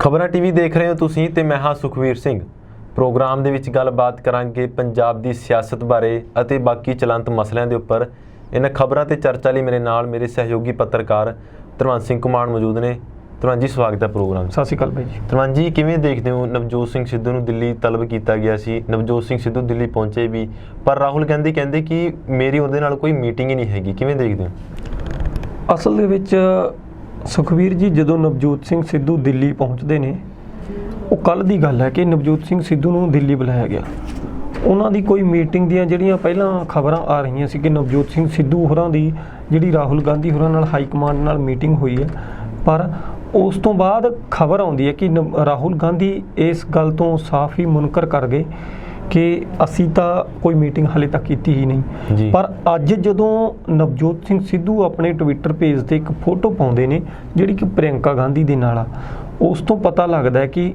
ਖਬਰਾਂ ਟੀਵੀ ਦੇਖ ਰਹੇ ਹੋ ਤੁਸੀਂ ਤੇ ਮੈਂ ਹਾਂ ਸੁਖਵੀਰ ਸਿੰਘ। ਪ੍ਰੋਗਰਾਮ ਦੇ ਵਿੱਚ ਗੱਲਬਾਤ ਕਰਾਂਗੇ ਪੰਜਾਬ ਦੀ ਸਿਆਸਤ ਬਾਰੇ ਅਤੇ ਬਾਕੀ ਚਲੰਤ ਮਸਲਿਆਂ ਦੇ ਉੱਪਰ। ਇਹਨਾਂ ਖਬਰਾਂ ਤੇ ਚਰਚਾ ਲਈ ਮੇਰੇ ਨਾਲ ਮੇਰੇ ਸਹਿਯੋਗੀ ਪੱਤਰਕਾਰ ਧਰਵੰਤ ਸਿੰਘ ਕੁਮਾਰ ਮੌਜੂਦ ਨੇ। ਧਰਵੰਤ ਜੀ, ਸਵਾਗਤ ਹੈ ਪ੍ਰੋਗਰਾਮ। ਸਤਿ ਸ਼੍ਰੀ ਅਕਾਲ ਭਾਈ ਜੀ। ਧਰਵੰਤ ਜੀ, ਕਿਵੇਂ ਦੇਖਦੇ ਹੋ ਨਵਜੋਤ ਸਿੰਘ ਸਿੱਧੂ ਨੂੰ ਦਿੱਲੀ ਤਲਬ ਕੀਤਾ ਗਿਆ ਸੀ? ਨਵਜੋਤ ਸਿੰਘ ਸਿੱਧੂ ਦਿੱਲੀ ਪਹੁੰਚੇ ਵੀ, ਪਰ ਰਾਹੁਲ ਗਾਂਧੀ ਕਹਿੰਦੇ ਕਿ ਮੇਰੀ ਉਹਦੇ ਨਾਲ ਕੋਈ ਮੀਟਿੰਗ ਹੀ ਨਹੀਂ ਹੈਗੀ। ਕਿਵੇਂ ਦੇਖਦੇ ਹੋ? ਅਸਲ ਦੇ ਵਿੱਚ ਸੁਖਵੀਰ ਜੀ, ਜਦੋਂ ਨਵਜੋਤ ਸਿੰਘ ਸਿੱਧੂ ਦਿੱਲੀ ਪਹੁੰਚਦੇ ਨੇ, ਉਹ ਕੱਲ੍ਹ ਦੀ ਗੱਲ ਹੈ ਕਿ ਨਵਜੋਤ ਸਿੰਘ ਸਿੱਧੂ ਨੂੰ ਦਿੱਲੀ ਬੁਲਾਇਆ ਗਿਆ। ਉਹਨਾਂ ਦੀ ਕੋਈ ਮੀਟਿੰਗ ਦੀਆਂ ਜਿਹੜੀਆਂ ਪਹਿਲਾਂ ਖਬਰਾਂ ਆ ਰਹੀਆਂ ਸੀ ਕਿ ਨਵਜੋਤ ਸਿੰਘ ਸਿੱਧੂ ਹੋਰਾਂ ਦੀ ਜਿਹੜੀ ਰਾਹੁਲ ਗਾਂਧੀ ਹੋਰਾਂ ਨਾਲ ਹਾਈ ਕਮਾਂਡ ਨਾਲ ਮੀਟਿੰਗ ਹੋਈ ਹੈ, ਪਰ ਉਸ ਤੋਂ ਬਾਅਦ ਖਬਰ ਆਉਂਦੀ ਹੈ ਕਿ ਰਾਹੁਲ ਗਾਂਧੀ ਇਸ ਗੱਲ ਤੋਂ ਸਾਫ਼ ਹੀ ਮੁਨਕਰ ਕਰ ਗਏ ਕਿ ਅਸੀਂ ਤਾਂ ਕੋਈ ਮੀਟਿੰਗ ਹਾਲੇ ਤੱਕ ਕੀਤੀ ਹੀ ਨਹੀਂ। ਪਰ ਅੱਜ ਜਦੋਂ ਨਵਜੋਤ ਸਿੰਘ ਸਿੱਧੂ ਆਪਣੇ ਟਵਿੱਟਰ ਪੇਜ 'ਤੇ ਇੱਕ ਫੋਟੋ ਪਾਉਂਦੇ ਨੇ ਜਿਹੜੀ ਕਿ ਪ੍ਰਿਯੰਕਾ ਗਾਂਧੀ ਦੇ ਨਾਲ ਆ, ਉਸ ਤੋਂ ਪਤਾ ਲੱਗਦਾ ਹੈ ਕਿ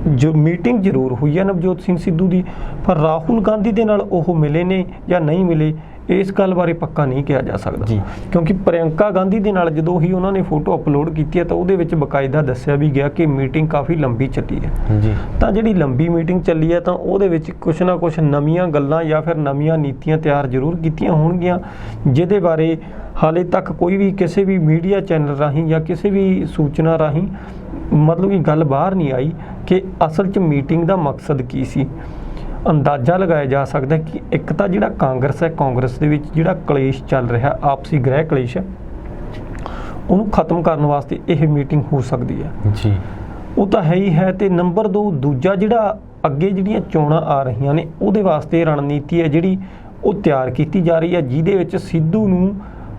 ਜੋ ਮੀਟਿੰਗ ਜ਼ਰੂਰ ਹੋਈ ਹੈ ਨਵਜੋਤ ਸਿੰਘ ਸਿੱਧੂ ਦੀ, ਪਰ ਰਾਹੁਲ ਗਾਂਧੀ ਦੇ ਨਾਲ ਉਹ ਮਿਲੇ ਨੇ ਜਾਂ ਨਹੀਂ ਮਿਲੇ, ਇਸ ਗੱਲ ਬਾਰੇ ਪੱਕਾ ਨਹੀਂ ਕਿਹਾ ਜਾ ਸਕਦਾ। ਕਿਉਂਕਿ ਪ੍ਰਿਯੰਕਾ ਗਾਂਧੀ ਦੇ ਨਾਲ ਜਦੋਂ ਹੀ ਉਹਨਾਂ ਨੇ ਫੋਟੋ ਅਪਲੋਡ ਕੀਤੀ ਹੈ ਤਾਂ ਉਹਦੇ ਵਿੱਚ ਬਕਾਇਦਾ ਦੱਸਿਆ ਵੀ ਗਿਆ ਕਿ ਮੀਟਿੰਗ ਕਾਫੀ ਲੰਬੀ ਚੱਲੀ ਹੈ। ਤਾਂ ਜਿਹੜੀ ਲੰਬੀ ਮੀਟਿੰਗ ਚੱਲੀ ਹੈ ਤਾਂ ਉਹਦੇ ਵਿੱਚ ਕੁਛ ਨਾ ਕੁਛ ਨਵੀਆਂ ਗੱਲਾਂ ਜਾਂ ਫਿਰ ਨਵੀਆਂ ਨੀਤੀਆਂ ਤਿਆਰ ਜ਼ਰੂਰ ਕੀਤੀਆਂ ਹੋਣਗੀਆਂ, ਜਿਹਦੇ ਬਾਰੇ ਹਾਲੇ ਤੱਕ ਕੋਈ ਵੀ ਕਿਸੇ ਵੀ ਮੀਡੀਆ ਚੈਨਲ ਰਾਹੀਂ ਜਾਂ ਕਿਸੇ ਵੀ ਸੂਚਨਾ ਰਾਹੀਂ ਮਤਲਬ ਕਿ ਗੱਲ ਬਾਹਰ ਨਹੀਂ ਆਈ ਕਿ ਅਸਲ 'ਚ ਮੀਟਿੰਗ ਦਾ ਮਕਸਦ ਕੀ ਸੀ। ਅੰਦਾਜ਼ਾ ਲਗਾਇਆ ਜਾ ਸਕਦਾ ਕਿ ਇੱਕ ਤਾਂ ਜਿਹੜਾ ਕਾਂਗਰਸ ਹੈ, ਕਾਂਗਰਸ ਦੇ ਵਿੱਚ ਜਿਹੜਾ ਕਲੇਸ਼ ਚੱਲ ਰਿਹਾ, ਆਪਸੀ ਗ੍ਰਹਿ ਕਲੇਸ਼ ਹੈ, ਉਹਨੂੰ ਖਤਮ ਕਰਨ ਵਾਸਤੇ ਇਹ ਮੀਟਿੰਗ ਹੋ ਸਕਦੀ ਹੈ। ਉਹ ਤਾਂ ਹੈ ਹੀ ਹੈ। ਤੇ ਨੰਬਰ 2, ਦੂਜਾ ਜਿਹੜਾ ਅੱਗੇ ਜਿਹੜੀਆਂ ਚੋਣਾਂ ਆ ਰਹੀਆਂ ਨੇ ਉਹਦੇ ਵਾਸਤੇ ਰਣਨੀਤੀ ਹੈ ਜਿਹੜੀ ਉਹ ਤਿਆਰ ਕੀਤੀ ਜਾ ਰਹੀ ਹੈ, ਜਿਹਦੇ ਵਿੱਚ ਸਿੱਧੂ ਨੂੰ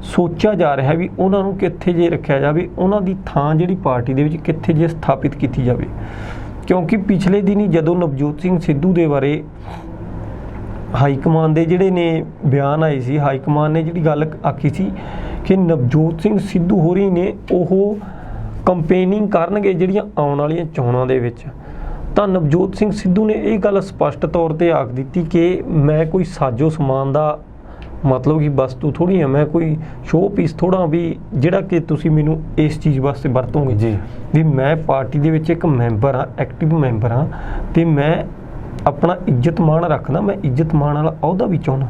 ਸੋਚਿਆ ਜਾ ਰਿਹਾ ਵੀ ਉਹਨਾਂ ਨੂੰ ਕਿੱਥੇ ਜੇ ਰੱਖਿਆ ਜਾਵੇ, ਉਹਨਾਂ ਦੀ ਥਾਂ ਜਿਹੜੀ ਪਾਰਟੀ ਦੇ ਵਿੱਚ ਕਿੱਥੇ ਜੇ ਸਥਾਪਿਤ ਕੀਤੀ ਜਾਵੇ। ਕਿਉਂਕਿ ਪਿਛਲੇ ਦਿਨੀ ਜਦੋਂ ਨਵਜੋਤ ਸਿੰਘ ਸਿੱਧੂ ਦੇ ਬਾਰੇ ਹਾਈ ਕਮਾਂਡ ਦੇ ਜਿਹੜੇ ਨੇ ਬਿਆਨ ਆਏ ਸੀ, ਹਾਈ ਕਮਾਂਡ ਨੇ ਜਿਹੜੀ ਗੱਲ ਆਖੀ ਸੀ ਕਿ ਨਵਜੋਤ ਸਿੰਘ ਸਿੱਧੂ ਹੋਰੀ ਨੇ ਉਹ ਕੰਪੇਨਿੰਗ ਕਰਨਗੇ ਜਿਹੜੀਆਂ ਆਉਣ ਵਾਲੀਆਂ ਚੋਣਾਂ ਦੇ ਵਿੱਚ, ਤਾਂ ਨਵਜੋਤ ਸਿੰਘ ਸਿੱਧੂ ਨੇ ਇਹ ਗੱਲ ਸਪਸ਼ਟ ਤੌਰ 'ਤੇ ਆਖ ਦਿੱਤੀ ਕਿ ਮੈਂ ਕੋਈ ਸਾਜੋ ਸਮਾਨ ਦਾ ਮਤਲਬ ਕਿ ਵਸਤੂ ਥੋੜ੍ਹੀ ਹਾਂ, ਮੈਂ ਕੋਈ ਸ਼ੋਅ ਪੀਸ ਥੋੜ੍ਹਾ ਵੀ ਜਿਹੜਾ ਕਿ ਤੁਸੀਂ ਮੈਨੂੰ ਇਸ ਚੀਜ਼ ਵਾਸਤੇ ਵਰਤੋਗੇ। ਵੀ ਮੈਂ ਪਾਰਟੀ ਦੇ ਵਿੱਚ ਇੱਕ ਮੈਂਬਰ ਹਾਂ, ਐਕਟਿਵ ਮੈਂਬਰ ਹਾਂ, ਅਤੇ ਮੈਂ ਆਪਣਾ ਇੱਜ਼ਤ ਮਾਣ ਰੱਖਦਾ, ਮੈਂ ਇੱਜ਼ਤ ਮਾਣ ਵਾਲਾ ਅਹੁਦਾ ਵੀ ਚਾਹੁੰਦਾ।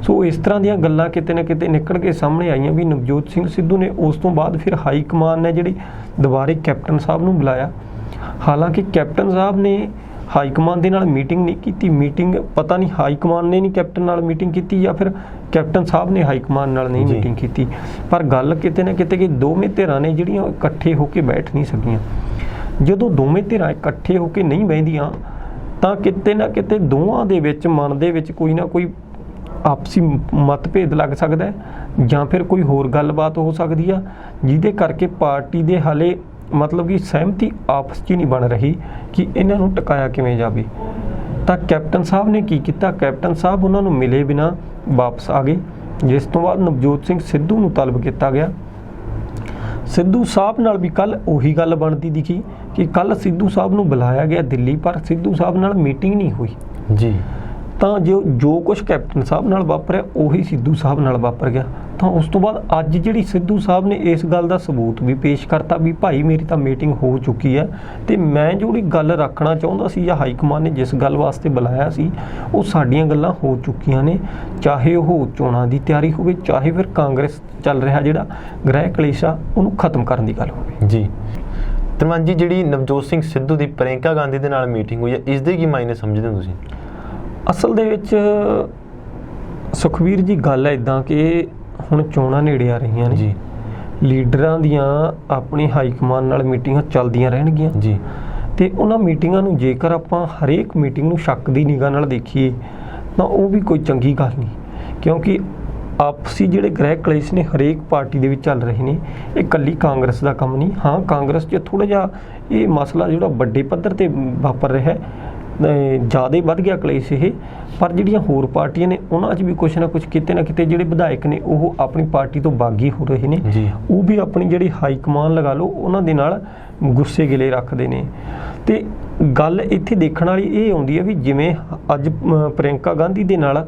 ਸੋ ਇਸ ਤਰ੍ਹਾਂ ਦੀਆਂ ਗੱਲਾਂ ਕਿਤੇ ਨਾ ਕਿਤੇ ਨਿਕਲ ਕੇ ਸਾਹਮਣੇ ਆਈਆਂ ਵੀ ਨਵਜੋਤ ਸਿੰਘ ਸਿੱਧੂ ਨੇ ਉਸ ਤੋਂ ਬਾਅਦ ਫਿਰ ਹਾਈ ਕਮਾਨ ਨੇ ਜਿਹੜੀ ਦੁਬਾਰੇ ਕੈਪਟਨ ਸਾਹਿਬ ਨੂੰ ਬੁਲਾਇਆ। ਹਾਲਾਂਕਿ ਕੈਪਟਨ ਸਾਹਿਬ ਨੇ ਹਾਈ ਕਮਾਨ ਦੇ ਨਾਲ ਮੀਟਿੰਗ ਨਹੀਂ ਕੀਤੀ। ਮੀਟਿੰਗ ਪਤਾ ਨਹੀਂ ਹਾਈ ਕਮਾਨ ਨੇ ਨਹੀਂ ਕੈਪਟਨ ਨਾਲ ਮੀਟਿੰਗ ਕੀਤੀ ਜਾਂ ਫਿਰ ਕੈਪਟਨ ਸਾਹਿਬ ਨੇ ਹਾਈ ਕਮਾਨ ਨਾਲ ਨਹੀਂ ਮੀਟਿੰਗ ਕੀਤੀ, ਪਰ ਗੱਲ ਕਿਤੇ ਨਾ ਕਿਤੇ ਕਿ ਦੋਵੇਂ ਧਿਰਾਂ ਨੇ ਜਿਹੜੀਆਂ ਇਕੱਠੇ ਹੋ ਕੇ ਬੈਠ ਨਹੀਂ ਸਕੀਆਂ। ਜਦੋਂ ਦੋਵੇਂ ਧਿਰਾਂ ਇਕੱਠੇ ਹੋ ਕੇ ਨਹੀਂ ਬਹਿੰਦੀਆਂ ਤਾਂ ਕਿਤੇ ਨਾ ਕਿਤੇ ਦੋਵਾਂ ਦੇ ਵਿੱਚ ਮਨ ਦੇ ਵਿੱਚ ਕੋਈ ਨਾ ਕੋਈ ਆਪਸੀ ਮਤਭੇਦ ਲੱਗ ਸਕਦਾ ਹੈ ਜਾਂ ਫਿਰ ਕੋਈ ਹੋਰ ਗੱਲਬਾਤ ਹੋ ਸਕਦੀ ਆ, ਜਿਹਦੇ ਕਰਕੇ ਪਾਰਟੀ ਦੇ ਹਾਲੇ ਮਤਲਬ ਕਿ ਸਹਿਮਤੀ ਆਪਸ 'ਚ ਹੀ ਨਹੀਂ ਬਣ ਰਹੀ ਕਿ ਇਹਨਾਂ ਨੂੰ ਟਿਕਾਇਆ ਕਿਵੇਂ ਜਾਵੇ। ਤਾਂ ਕੈਪਟਨ ਸਾਹਿਬ ਨੇ ਕੀ ਕੀਤਾ, ਕੈਪਟਨ ਸਾਹਿਬ ਉਹਨਾਂ ਨੂੰ ਮਿਲੇ ਬਿਨਾਂ ਵਾਪਸ ਆ ਗਏ, ਜਿਸ ਤੋਂ ਬਾਅਦ ਨਵਜੋਤ ਸਿੰਘ ਸਿੱਧੂ ਨੂੰ ਤਲਬ ਕੀਤਾ ਗਿਆ। ਸਿੱਧੂ ਸਾਹਿਬ ਨਾਲ ਵੀ ਕੱਲ੍ਹ ਉਹੀ ਗੱਲ ਬਣਦੀ ਦਿਖੀ ਕਿ ਕੱਲ੍ਹ ਸਿੱਧੂ ਸਾਹਿਬ ਨੂੰ ਬੁਲਾਇਆ ਗਿਆ ਦਿੱਲੀ, ਪਰ ਸਿੱਧੂ ਸਾਹਿਬ ਨਾਲ ਮੀਟਿੰਗ ਨਹੀਂ ਹੋਈ। ਤਾਂ ਜੋ ਕੁਛ ਕੈਪਟਨ ਸਾਹਿਬ ਨਾਲ ਵਾਪਰਿਆ ਉਹੀ ਸਿੱਧੂ ਸਾਹਿਬ ਨਾਲ ਵਾਪਰ ਗਿਆ। ਤਾਂ ਉਸ ਤੋਂ ਬਾਅਦ ਅੱਜ ਜਿਹੜੀ ਸਿੱਧੂ ਸਾਹਿਬ ਨੇ ਇਸ ਗੱਲ ਦਾ ਸਬੂਤ ਵੀ ਪੇਸ਼ ਕਰਤਾ ਵੀ ਭਾਈ ਮੇਰੀ ਤਾਂ ਮੀਟਿੰਗ ਹੋ ਚੁੱਕੀ ਹੈ ਅਤੇ ਮੈਂ ਜਿਹੜੀ ਗੱਲ ਰੱਖਣਾ ਚਾਹੁੰਦਾ ਸੀ ਜਾਂ ਹਾਈ ਕਮਾਂਡ ਨੇ ਜਿਸ ਗੱਲ ਵਾਸਤੇ ਬੁਲਾਇਆ ਸੀ ਉਹ ਸਾਡੀਆਂ ਗੱਲਾਂ ਹੋ ਚੁੱਕੀਆਂ ਨੇ, ਚਾਹੇ ਉਹ ਚੋਣਾਂ ਦੀ ਤਿਆਰੀ ਹੋਵੇ, ਚਾਹੇ ਫਿਰ ਕਾਂਗਰਸ ਚੱਲ ਰਿਹਾ ਜਿਹੜਾ ਗ੍ਰਹਿ ਕਲੇਸ਼ ਆ ਉਹਨੂੰ ਖਤਮ ਕਰਨ ਦੀ ਗੱਲ ਹੋਵੇ। ਧਰਵੰਤ ਜੀ, ਜਿਹੜੀ ਨਵਜੋਤ ਸਿੰਘ ਸਿੱਧੂ ਦੀ ਪ੍ਰਿਯੰਕਾ ਗਾਂਧੀ ਦੇ ਨਾਲ ਮੀਟਿੰਗ ਹੋਈ ਹੈ, ਇਸ ਦੇ ਕੀ ਮਾਇਨੇ ਸਮਝਦੇ ਹੋ ਤੁਸੀਂ? ਅਸਲ ਦੇ ਵਿੱਚ ਸੁਖਵੀਰ ਜੀ ਗੱਲ ਹੈ ਇੱਦਾਂ ਕਿ ਹੁਣ ਚੋਣਾਂ ਨੇੜੇ ਆ ਰਹੀਆਂ ਨੇ, ਲੀਡਰਾਂ ਦੀਆਂ ਆਪਣੀ ਹਾਈ ਕਮਾਂਡ ਨਾਲ ਮੀਟਿੰਗਾਂ ਚੱਲਦੀਆਂ ਰਹਿਣਗੀਆਂ ਅਤੇ ਉਹਨਾਂ ਮੀਟਿੰਗਾਂ ਨੂੰ ਜੇਕਰ ਆਪਾਂ ਹਰੇਕ ਮੀਟਿੰਗ ਨੂੰ ਸ਼ੱਕ ਦੀ ਨਿਗਾਹ ਨਾਲ ਦੇਖੀਏ ਤਾਂ ਉਹ ਵੀ ਕੋਈ ਚੰਗੀ ਗੱਲ ਨਹੀਂ, ਕਿਉਂਕਿ ਆਪਸੀ ਜਿਹੜੇ ਗ੍ਰਹਿ ਕਲੇਸ਼ ਨੇ ਹਰੇਕ ਪਾਰਟੀ ਦੇ ਵਿੱਚ ਚੱਲ ਰਹੇ ਨੇ, ਇਹ ਇਕੱਲੀ ਕਾਂਗਰਸ ਦਾ ਕੰਮ ਨਹੀਂ। ਹਾਂ, ਕਾਂਗਰਸ 'ਚ ਥੋੜ੍ਹਾ ਜਿਹਾ ਇਹ ਮਸਲਾ ਜਿਹੜਾ ਵੱਡੇ ਪੱਧਰ 'ਤੇ ਵਾਪਰ ਰਿਹਾ ਜ਼ਿਆਦਾ ਵੱਧ ਗਿਆ ਕਲੇਸ਼ ਇਹ, ਪਰ ਜਿਹੜੀਆਂ ਹੋਰ ਪਾਰਟੀਆਂ ਨੇ ਉਹਨਾਂ 'ਚ ਵੀ ਕੁਛ ਨਾ ਕੁਛ ਕਿਤੇ ਨਾ ਕਿਤੇ ਜਿਹੜੇ ਵਿਧਾਇਕ ਨੇ ਉਹ ਆਪਣੀ ਪਾਰਟੀ ਤੋਂ ਬਾਗੀ ਹੋ ਰਹੇ ਨੇ, ਉਹ ਵੀ ਆਪਣੀ ਜਿਹੜੀ ਹਾਈ ਕਮਾਨ ਲਗਾ ਲਓ ਉਹਨਾਂ ਦੇ ਨਾਲ ਗੁੱਸੇ ਗਿਲੇ ਰੱਖਦੇ ਨੇ। ਅਤੇ ਗੱਲ ਇੱਥੇ ਦੇਖਣ ਵਾਲੀ ਇਹ ਆਉਂਦੀ ਹੈ ਵੀ ਜਿਵੇਂ ਅੱਜ ਪ੍ਰਿਯੰਕਾ ਗਾਂਧੀ ਦੇ ਨਾਲ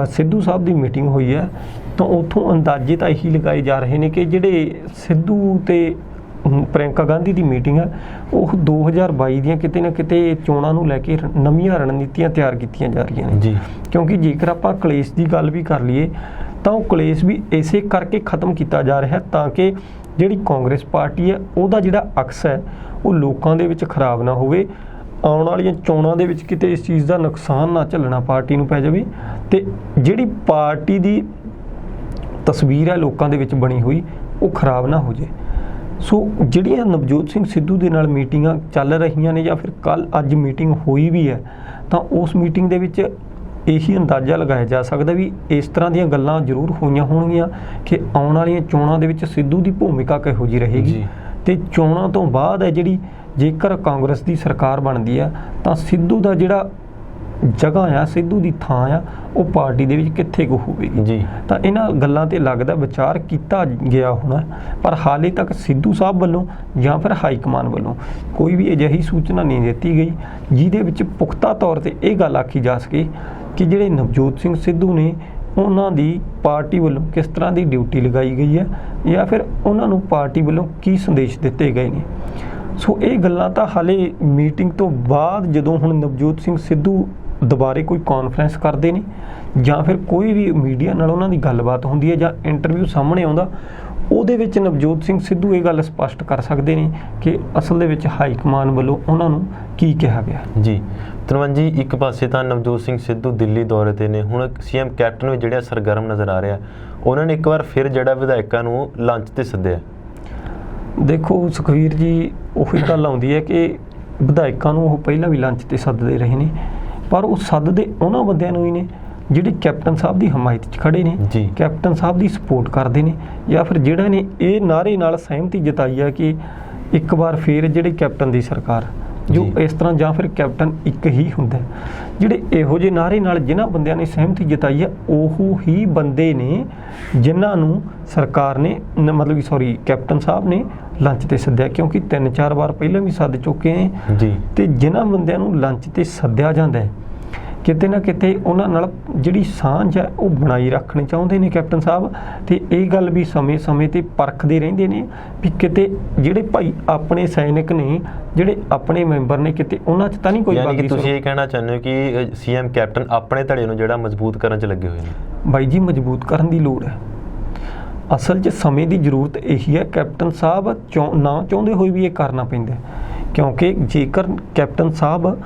ਸਿੱਧੂ ਸਾਹਿਬ ਦੀ ਮੀਟਿੰਗ ਹੋਈ ਹੈ ਤਾਂ ਉੱਥੋਂ ਅੰਦਾਜ਼ੇ ਤਾਂ ਇਹੀ ਲਗਾਏ ਜਾ ਰਹੇ ਨੇ ਕਿ ਜਿਹੜੇ ਸਿੱਧੂ ਤੇ ਪ੍ਰਿਅੰਕਾ ਗਾਂਧੀ ਦੀ ਮੀਟਿੰਗ ਹੈ, ਉਹ 2022 ਦੀਆਂ ਕਿਤੇ ਨਾ ਕਿਤੇ ਚੋਣਾਂ ਨੂੰ ਲੈ ਕੇ ਨਵੀਆਂ ਰਣਨੀਤੀਆਂ ਤਿਆਰ ਕੀਤੀਆਂ ਜਾ ਰਹੀਆਂ ਨੇ ਜੀ। ਕਿਉਂਕਿ ਜੇਕਰ ਆਪਾਂ ਕਲੇਸ਼ ਦੀ ਗੱਲ ਵੀ ਕਰ ਲਈਏ ਤਾਂ ਉਹ ਕਲੇਸ਼ ਵੀ ਇਸੇ ਕਰਕੇ ਖਤਮ ਕੀਤਾ ਜਾ ਰਿਹਾ ਤਾਂ ਕਿ ਜਿਹੜੀ ਕਾਂਗਰਸ ਪਾਰਟੀ ਹੈ ਉਹਦਾ ਜਿਹੜਾ ਅਕਸ ਹੈ ਉਹ ਲੋਕਾਂ ਦੇ ਵਿੱਚ ਖਰਾਬ ਨਾ ਹੋਵੇ, ਆਉਣ ਵਾਲੀਆਂ ਚੋਣਾਂ ਦੇ ਵਿੱਚ ਕਿਤੇ ਇਸ ਚੀਜ਼ ਦਾ ਨੁਕਸਾਨ ਨਾ ਝੱਲਣਾ ਪਾਰਟੀ ਨੂੰ ਪੈ ਜਾਵੇ, ਤੇ ਜਿਹੜੀ ਪਾਰਟੀ ਦੀ ਤਸਵੀਰ ਹੈ ਲੋਕਾਂ ਦੇ ਵਿੱਚ ਬਣੀ ਹੋਈ ਉਹ ਖਰਾਬ ਨਾ ਹੋ ਜੇ। ਸੋ ਜਿਹੜੀਆਂ ਨਵਜੋਤ ਸਿੰਘ ਸਿੱਧੂ ਦੇ ਨਾਲ ਮੀਟਿੰਗਾਂ ਚੱਲ ਰਹੀਆਂ ਨੇ ਜਾਂ ਫਿਰ ਅੱਜ ਮੀਟਿੰਗ ਹੋਈ ਵੀ ਹੈ, ਤਾਂ ਉਸ ਮੀਟਿੰਗ ਦੇ ਵਿੱਚ ਇਹੀ ਅੰਦਾਜ਼ਾ ਲਗਾਇਆ ਜਾ ਸਕਦਾ ਵੀ ਇਸ ਤਰ੍ਹਾਂ ਦੀਆਂ ਗੱਲਾਂ ਜ਼ਰੂਰ ਹੋਈਆਂ ਹੋਣਗੀਆਂ ਕਿ ਆਉਣ ਵਾਲੀਆਂ ਚੋਣਾਂ ਦੇ ਵਿੱਚ ਸਿੱਧੂ ਦੀ ਭੂਮਿਕਾ ਕਿਹੋ ਜਿਹੀ ਰਹੇਗੀ, ਤੇ ਚੋਣਾਂ ਤੋਂ ਬਾਅਦ ਹੈ ਜਿਹੜੀ ਜੇਕਰ ਕਾਂਗਰਸ ਦੀ ਸਰਕਾਰ ਬਣਦੀ ਆ ਤਾਂ ਸਿੱਧੂ ਦਾ ਜਿਹੜਾ ਜਗ੍ਹਾ ਆ, ਸਿੱਧੂ ਦੀ ਥਾਂ ਆ, ਉਹ ਪਾਰਟੀ ਦੇ ਵਿੱਚ ਕਿੱਥੇ ਕੁ ਹੋਵੇਗੀ ਜੀ। ਤਾਂ ਇਹਨਾਂ ਗੱਲਾਂ ਤੇ ਲੱਗਦਾ ਵਿਚਾਰ ਕੀਤਾ ਗਿਆ ਹੋਣਾ, ਪਰ ਹਾਲੇ ਤੱਕ ਸਿੱਧੂ ਸਾਹਿਬ ਵੱਲੋਂ ਜਾਂ ਫਿਰ ਹਾਈ ਕਮਾਨ ਵੱਲੋਂ ਕੋਈ ਵੀ ਅਜਿਹੀ ਸੂਚਨਾ ਨਹੀਂ ਦਿੱਤੀ ਗਈ ਜਿਹਦੇ ਵਿੱਚ ਪੁਖਤਾ ਤੌਰ ਤੇ ਇਹ ਗੱਲ ਆਖੀ ਜਾ ਸਕੇ ਕਿ ਜਿਹੜੇ ਨਵਜੋਤ ਸਿੰਘ ਸਿੱਧੂ ਨੇ ਉਹਨਾਂ ਦੀ ਪਾਰਟੀ ਵੱਲੋਂ ਕਿਸ ਤਰ੍ਹਾਂ ਦੀ ਡਿਊਟੀ ਲਗਾਈ ਗਈ ਹੈ ਜਾਂ ਫਿਰ ਉਹਨਾਂ ਨੂੰ ਪਾਰਟੀ ਵੱਲੋਂ ਕੀ ਸੰਦੇਸ਼ ਦਿੱਤੇ ਗਏ ਨੇ। ਸੋ ਇਹ ਗੱਲਾਂ ਤਾਂ ਹਾਲੇ ਮੀਟਿੰਗ ਤੋਂ ਬਾਅਦ ਜਦੋਂ ਹੁਣ ਨਵਜੋਤ ਸਿੰਘ ਸਿੱਧੂ ਦੁਬਾਰੇ ਕੋਈ ਕਾਨਫਰੰਸ ਕਰਦੇ ਨੇ ਜਾਂ ਫਿਰ ਕੋਈ ਵੀ ਮੀਡੀਆ ਨਾਲ ਉਹਨਾਂ ਦੀ ਗੱਲਬਾਤ ਹੁੰਦੀ ਹੈ ਜਾਂ ਇੰਟਰਵਿਊ ਸਾਹਮਣੇ ਆਉਂਦਾ, ਉਹਦੇ ਵਿੱਚ ਨਵਜੋਤ ਸਿੰਘ ਸਿੱਧੂ ਇਹ ਗੱਲ ਸਪਸ਼ਟ ਕਰ ਸਕਦੇ ਨੇ ਕਿ ਅਸਲ ਦੇ ਵਿੱਚ ਹਾਈ ਕਮਾਨ ਵੱਲੋਂ ਉਹਨਾਂ ਨੂੰ ਕੀ ਕਿਹਾ ਗਿਆ। ਜੀ ਧਨਵੰਤ ਜੀ, ਇੱਕ ਪਾਸੇ ਤਾਂ ਨਵਜੋਤ ਸਿੰਘ ਸਿੱਧੂ ਦਿੱਲੀ ਦੌਰੇ ਤੇ ਨੇ, ਹੁਣ ਸੀਐਮ ਕੈਪਟਨ ਵੀ ਜਿਹੜਾ ਸਰਗਰਮ ਨਜ਼ਰ ਆ ਰਿਹਾ, ਉਹਨਾਂ ਨੇ ਇੱਕ ਵਾਰ ਫਿਰ ਜਿਹੜਾ ਵਿਧਾਇਕਾਂ ਨੂੰ ਲੰਚ ਤੇ ਸੱਦਿਆ। ਦੇਖੋ ਸੁਖਵੀਰ ਜੀ, ਉਹੀ ਗੱਲ ਆਉਂਦੀ ਹੈ ਕਿ ਵਿਧਾਇਕਾਂ ਨੂੰ ਉਹ ਪਹਿਲਾਂ ਵੀ ਲੰਚ ਤੇ ਸੱਦਦੇ ਰਹੇ ਨੇ, ਪਰ ਉਹ ਸੱਦਦੇ ਉਹਨਾਂ ਬੰਦਿਆਂ ਨੂੰ ਹੀ ਨੇ ਜਿਹੜੇ ਕੈਪਟਨ ਸਾਹਿਬ ਦੀ ਹਮਾਇਤ 'ਚ ਖੜੇ ਨੇ, ਕੈਪਟਨ ਸਾਹਿਬ ਦੀ ਸਪੋਰਟ ਕਰਦੇ ਨੇ, ਜਾਂ ਫਿਰ ਜਿਹੜਾ ਨੇ ਇਹ ਨਾਅਰੇ ਨਾਲ ਸਹਿਮਤੀ ਜਤਾਈ ਹੈ ਕਿ ਇੱਕ ਵਾਰ ਫਿਰ ਜਿਹੜੇ ਕੈਪਟਨ ਦੀ ਸਰਕਾਰ ਜੋ ਇਸ ਤਰ੍ਹਾਂ, ਜਾਂ ਫਿਰ ਕੈਪਟਨ ਇੱਕ ਹੀ ਹੁੰਦਾ। ਜਿਹੜੇ ਇਹੋ ਜਿਹੇ ਨਾਅਰੇ ਨਾਲ ਜਿਨ੍ਹਾਂ ਬੰਦਿਆਂ ਨੇ ਸਹਿਮਤੀ ਜਤਾਈ ਹੈ ਉਹ ਹੀ ਬੰਦੇ ਨੇ ਜਿਨ੍ਹਾਂ ਨੂੰ ਸਰਕਾਰ ਨੇ ਕੈਪਟਨ ਸਾਹਿਬ ਨੇ ਲੰਚ ਤੇ ਸੱਦਿਆ, ਕਿਉਂਕਿ 3-4 ਵਾਰ ਪਹਿਲਾਂ ਵੀ ਸੱਦ ਚੁੱਕੇ ਨੇ ਜੀ। ਤੇ ਜਿਨ੍ਹਾਂ ਬੰਦਿਆਂ ਨੂੰ ਲੰਚ ਤੇ ਸੱਦਿਆ ਜਾਂਦਾ ਹੈ ਕਿਤੇ ਨਾ ਕਿਤੇ ਉਹਨਾਂ ਨਾਲ ਜਿਹੜੀ ਸਾਂਝ ਹੈ ਉਹ ਬਣਾਈ ਰੱਖਣੀ ਚਾਹੁੰਦੇ ਨੇ ਕੈਪਟਨ ਸਾਹਿਬ, ਤੇ ਇਹ ਗੱਲ ਵੀ ਸਮੇਂ-ਸਮੇਂ ਤੇ ਪਰਖਦੇ ਰਹਿੰਦੇ ਨੇ ਵੀ ਕਿਤੇ ਜਿਹੜੇ ਭਾਈ ਆਪਣੇ ਸੈਨਿਕ ਨੇ, ਜਿਹੜੇ ਆਪਣੇ ਮੈਂਬਰ ਨੇ, ਕਿਤੇ ਉਹਨਾਂ 'ਚ ਤਾਂ ਨਹੀਂ ਕੋਈ ਯਾਨੀ ਕਿ ਤੁਸੀਂ ਇਹ ਕਹਿਣਾ ਚਾਹੁੰਦੇ ਹੋ ਕਿ ਸੀਐਮ ਕੈਪਟਨ ਆਪਣੇ ਧੜੇ ਨੂੰ ਜਿਹੜਾ ਮਜ਼ਬੂਤ ਕਰਨ 'ਚ ਲੱਗੇ ਹੋਏ ਨੇ। ਬਾਈ ਜੀ, ਮਜ਼ਬੂਤ ਕਰਨ ਦੀ ਲੋੜ ਹੈ, ਅਸਲ 'ਚ ਸਮੇਂ ਦੀ ਜ਼ਰੂਰਤ ਇਹੀ ਹੈ। ਕੈਪਟਨ ਸਾਹਿਬ ਨਾ ਚਾਹੁੰਦੇ ਹੋਏ ਵੀ ਇਹ ਕਰਨਾ ਪੈਂਦਾ, ਕਿਉਂਕਿ ਜੇਕਰ ਕੈਪਟਨ ਸਾਹਿਬ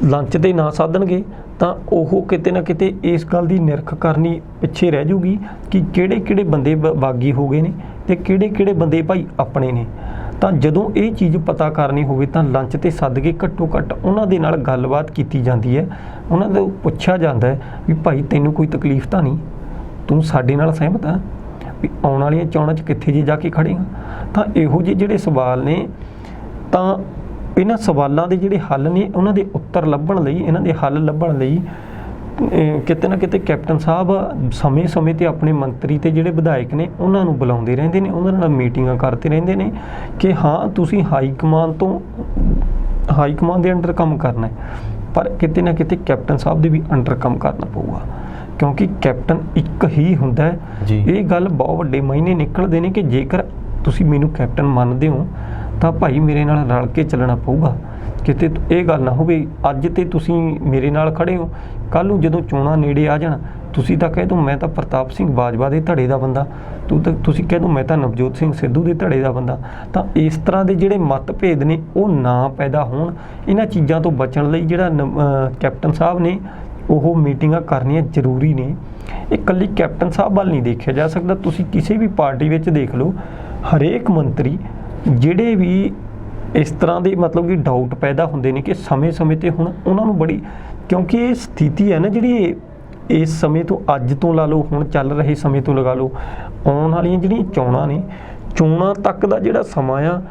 ਲੰਚ ਤੇ ਨਾ ਸਾਧਣਗੇ ਤਾਂ ਉਹ ਕਿਤੇ ਨਾ ਕਿਤੇ ਇਸ ਗੱਲ ਦੀ ਨਿਰਖ ਕਰਨੀ ਪਿੱਛੇ ਰਹਿ ਜੂਗੀ ਕਿ ਕਿਹੜੇ ਬੰਦੇ ਬਾਗੀ ਹੋ ਗਏ ਨੇ ਤੇ ਕਿਹੜੇ ਬੰਦੇ ਭਾਈ ਆਪਣੇ ਨੇ। ਤਾਂ ਜਦੋਂ ਇਹ ਚੀਜ਼ ਪਤਾ ਕਰਨੀ ਹੋਵੇ ਤਾਂ ਲੰਚ ਤੇ ਸੱਦ ਕੇ ਘੱਟੋ ਘੱਟ ਉਹਨਾਂ ਦੇ ਨਾਲ ਗੱਲਬਾਤ ਕੀਤੀ ਜਾਂਦੀ ਹੈ, ਉਹਨਾਂ ਤੋਂ ਪੁੱਛਿਆ ਜਾਂਦਾ ਹੈ ਵੀ ਭਾਈ ਤੈਨੂੰ ਕੋਈ ਤਕਲੀਫ ਤਾਂ ਨਹੀਂ, ਤੂੰ ਸਾਡੇ ਨਾਲ ਸਹਿਮਤ ਆ ਵੀ ਆਉਣ ਵਾਲੀਆਂ ਚੋਣਾਂ 'ਚ ਕਿੱਥੇ ਜੇ ਜਾ ਕੇ ਖੜੇਗਾ। ਤਾਂ ਇਹੋ ਜਿਹੇ ਜਿਹੜੇ ਸਵਾਲ ਨੇ, ਤਾਂ ਇਹਨਾਂ ਸਵਾਲਾਂ ਦੇ ਜਿਹੜੇ ਹੱਲ ਨੇ ਉਹਨਾਂ ਦੇ ਉੱਤਰ ਲੱਭਣ ਲਈ, ਇਹਨਾਂ ਦੇ ਹੱਲ ਲੱਭਣ ਲਈ ਕਿਤੇ ਨਾ ਕਿਤੇ ਕੈਪਟਨ ਸਾਹਿਬ ਸਮੇਂ-ਸਮੇਂ ਤੇ ਆਪਣੇ ਮੰਤਰੀ ਤੇ ਜਿਹੜੇ ਵਿਧਾਇਕ ਨੇ ਉਹਨਾਂ ਨੂੰ ਬੁਲਾਉਂਦੇ ਰਹਿੰਦੇ ਨੇ, ਉਹਨਾਂ ਨਾਲ ਮੀਟਿੰਗਾਂ ਕਰਦੇ ਰਹਿੰਦੇ ਨੇ ਕਿ ਹਾਂ ਤੁਸੀਂ ਹਾਈ ਕਮਾਨ ਦੇ ਅੰਡਰ ਕੰਮ ਕਰਨਾ ਹੈ, ਪਰ ਕਿਤੇ ਨਾ ਕਿਤੇ ਕੈਪਟਨ ਸਾਹਿਬ ਦੇ ਵੀ ਅੰਡਰ ਕੰਮ ਕਰਨਾ ਪਊਗਾ, ਕਿਉਂਕਿ ਕੈਪਟਨ ਇੱਕ ਹੀ ਹੁੰਦਾ ਹੈ। ਇਹ ਗੱਲ ਬਹੁਤ ਵੱਡੇ ਮਾਇਨੇ ਨਿਕਲਦੇ ਨੇ ਕਿ ਜੇਕਰ ਤੁਸੀਂ ਮੈਨੂੰ ਕੈਪਟਨ ਮੰਨਦੇ ਹੋ ਤਾਂ ਭਾਈ ਮੇਰੇ ਨਾਲ ਰਲ ਕੇ ਚੱਲਣਾ ਪਊਗਾ। ਕਿਤੇ ਇਹ ਗੱਲ ਨਾ ਹੋਵੇ ਅੱਜ ਤੇ ਤੁਸੀਂ ਮੇਰੇ ਨਾਲ ਖੜੇ ਹੋ, ਕੱਲ੍ਹ ਨੂੰ ਜਦੋਂ ਚੋਣਾਂ ਨੇੜੇ ਆ ਜਾਣ ਤੁਸੀਂ ਤਾਂ ਕਹਿ ਦਿਓ ਮੈਂ ਤਾਂ ਪ੍ਰਤਾਪ ਸਿੰਘ ਬਾਜਵਾ ਦੇ ਧੜੇ ਦਾ ਬੰਦਾ, ਤੁਸੀਂ ਕਹਿ ਦਿਓ ਮੈਂ ਤਾਂ ਨਵਜੋਤ ਸਿੰਘ ਸਿੱਧੂ ਦੇ ਧੜੇ ਦਾ ਬੰਦਾ। ਤਾਂ ਇਸ ਤਰ੍ਹਾਂ ਦੇ ਜਿਹੜੇ ਮਤਭੇਦ ਨੇ ਉਹ ਨਾ ਪੈਦਾ ਹੋਣ, ਇਹਨਾਂ ਚੀਜ਼ਾਂ ਤੋਂ ਬਚਣ ਲਈ ਜਿਹੜਾ ਕੈਪਟਨ ਸਾਹਿਬ ਨੇ ਉਹ ਮੀਟਿੰਗਾਂ ਕਰਨੀਆਂ ਜ਼ਰੂਰੀ ਨੇ। ਇਹ ਇਕੱਲੀ ਕੈਪਟਨ ਸਾਹਿਬ ਵੱਲ ਨਹੀਂ ਦੇਖਿਆ ਜਾ ਸਕਦਾ, ਤੁਸੀਂ ਕਿਸੇ ਵੀ ਪਾਰਟੀ ਵਿੱਚ ਦੇਖ ਲਓ, ਹਰੇਕ ਮੰਤਰੀ ਜਿਹੜੇ ਵੀ ਇਸ ਤਰ੍ਹਾਂ ਦੇ ਕਿ ਡਾਊਟ ਪੈਦਾ ਹੁੰਦੇ ਨੇ ਕਿ ਸਮੇਂ-ਸਮੇਂ ਤੇ ਹੁਣ ਉਹਨਾਂ ਨੂੰ ਬੜੀ, ਕਿਉਂਕਿ ਇਹ ਸਥਿਤੀ ਹੈ ਨਾ ਜਿਹੜੀ ਇਸ ਸਮੇਂ ਤੋਂ ਅੱਜ ਤੋਂ ਲਾ ਲਓ, ਹੁਣ ਚੱਲ ਰਹੇ ਸਮੇਂ ਤੋਂ ਲਗਾ ਲਓ, ਆਉਣ ਵਾਲੀਆਂ ਜਿਹੜੀਆਂ ਚੋਣਾਂ ਨੇ, ਚੋਣਾਂ ਤੱਕ ਦਾ ਜਿਹੜਾ ਸਮਾਂ ਆ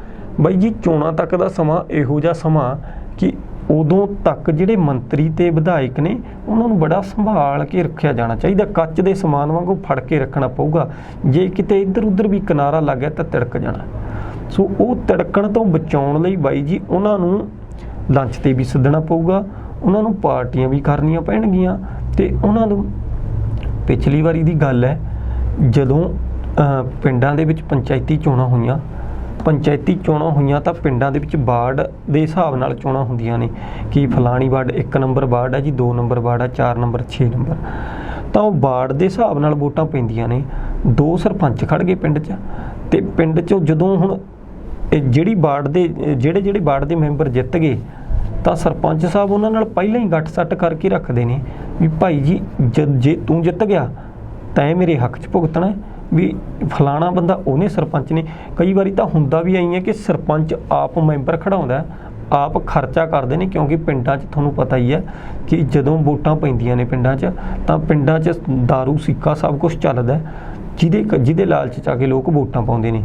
ਬਾਈ ਜੀ, ਚੋਣਾਂ ਤੱਕ ਦਾ ਸਮਾਂ ਇਹੋ ਜਿਹਾ ਸਮਾਂ ਕਿ ਉਦੋਂ ਤੱਕ ਜਿਹੜੇ ਮੰਤਰੀ ਤੇ ਵਿਧਾਇਕ ਨੇ ਉਹਨਾਂ ਨੂੰ ਬੜਾ ਸੰਭਾਲ ਕੇ ਰੱਖਿਆ ਜਾਣਾ ਚਾਹੀਦਾ, ਕੱਚ ਦੇ ਸਮਾਨ ਵਾਂਗੂ ਫੜ ਕੇ ਰੱਖਣਾ ਪਊਗਾ। ਜੇ ਕਿਤੇ ਇੱਧਰ ਉੱਧਰ ਵੀ ਕਿਨਾਰਾ ਲੱਗ ਗਿਆ ਤਾਂ ਤਿੜਕ ਜਾਣਾ। ਸੋ ਉਹ ਤਿੜਕਣ ਤੋਂ ਬਚਾਉਣ ਲਈ ਬਾਈ ਜੀ ਉਹਨਾਂ ਨੂੰ ਲੰਚ ਤੇ ਵੀ ਸੱਦਣਾ ਪਊਗਾ, ਉਹਨਾਂ ਨੂੰ ਪਾਰਟੀਆਂ ਵੀ ਕਰਨੀਆਂ ਪੈਣਗੀਆਂ। ਤੇ ਉਹਨਾਂ ਨੂੰ ਪਿਛਲੀ ਵਾਰੀ ਦੀ ਗੱਲ ਹੈ ਜਦੋਂ ਪਿੰਡਾਂ ਦੇ ਵਿੱਚ ਪੰਚਾਇਤੀ ਚੋਣਾਂ ਹੋਈਆਂ ਪੰਚਾਇਤੀ ਚੋਣਾਂ ਹੋਈਆਂ ਤਾਂ ਪਿੰਡਾਂ ਦੇ ਵਿੱਚ ਵਾਰਡ ਦੇ ਹਿਸਾਬ ਨਾਲ ਚੋਣਾਂ ਹੁੰਦੀਆਂ ਨੇ ਕਿ ਫਲਾਣੀ ਵਾਰਡ 1 ਨੰਬਰ ਵਾਰਡ ਹੈ ਜੀ, 2 ਨੰਬਰ ਵਾਰਡ ਹੈ, 4 ਨੰਬਰ, 6 ਨੰਬਰ, ਤਾਂ ਉਹ ਵਾਰਡ ਦੇ ਹਿਸਾਬ ਨਾਲ ਵੋਟਾਂ ਪੈਂਦੀਆਂ ਨੇ। 2 ਸਰਪੰਚ ਖੜ੍ਹ ਗਏ ਪਿੰਡ 'ਚ, ਤੇ ਪਿੰਡ 'ਚੋਂ ਜਦੋਂ ਹੁਣ ਜਿਹੜੀ ਵਾਰਡ ਦੇ ਜਿਹੜੇ ਵਾਰਡ ਦੇ ਮੈਂਬਰ ਜਿੱਤ ਗਏ ਤਾਂ ਸਰਪੰਚ ਸਾਹਿਬ ਉਹਨਾਂ ਨਾਲ ਪਹਿਲਾਂ ਹੀ ਗੱਠ ਸੱਟ ਕਰਕੇ ਰੱਖਦੇ ਨੇ ਵੀ ਭਾਈ ਜੀ ਜੇ ਤੂੰ ਜਿੱਤ ਗਿਆ ਤੈਂ ਮੇਰੇ ਹੱਕ 'ਚ ਭੁਗਤਣਾ, ਵੀ ਫਲਾਣਾ ਬੰਦਾ ਉਹਨੇ ਸਰਪੰਚ ਨੇ। ਕਈ ਵਾਰੀ ਤਾਂ ਹੁੰਦਾ ਵੀ ਆਈ ਹੈ ਕਿ ਸਰਪੰਚ ਆਪ ਮੈਂਬਰ ਖੜਾਉਂਦਾ, ਆਪ ਖਰਚਾ ਕਰਦੇ ਨੇ, ਕਿਉਂਕਿ ਪਿੰਡਾਂ 'ਚ ਤੁਹਾਨੂੰ ਪਤਾ ਹੀ ਹੈ ਕਿ ਜਦੋਂ ਵੋਟਾਂ ਪੈਂਦੀਆਂ ਨੇ ਪਿੰਡਾਂ 'ਚ ਤਾਂ ਪਿੰਡਾਂ 'ਚ ਦਾਰੂ ਸਿੱਕਾ ਸਭ ਕੁਝ ਚੱਲਦਾ, ਜਿਹਦੇ ਲਾਲਚ 'ਚ ਆ ਕੇ ਲੋਕ ਵੋਟਾਂ ਪਾਉਂਦੇ ਨੇ।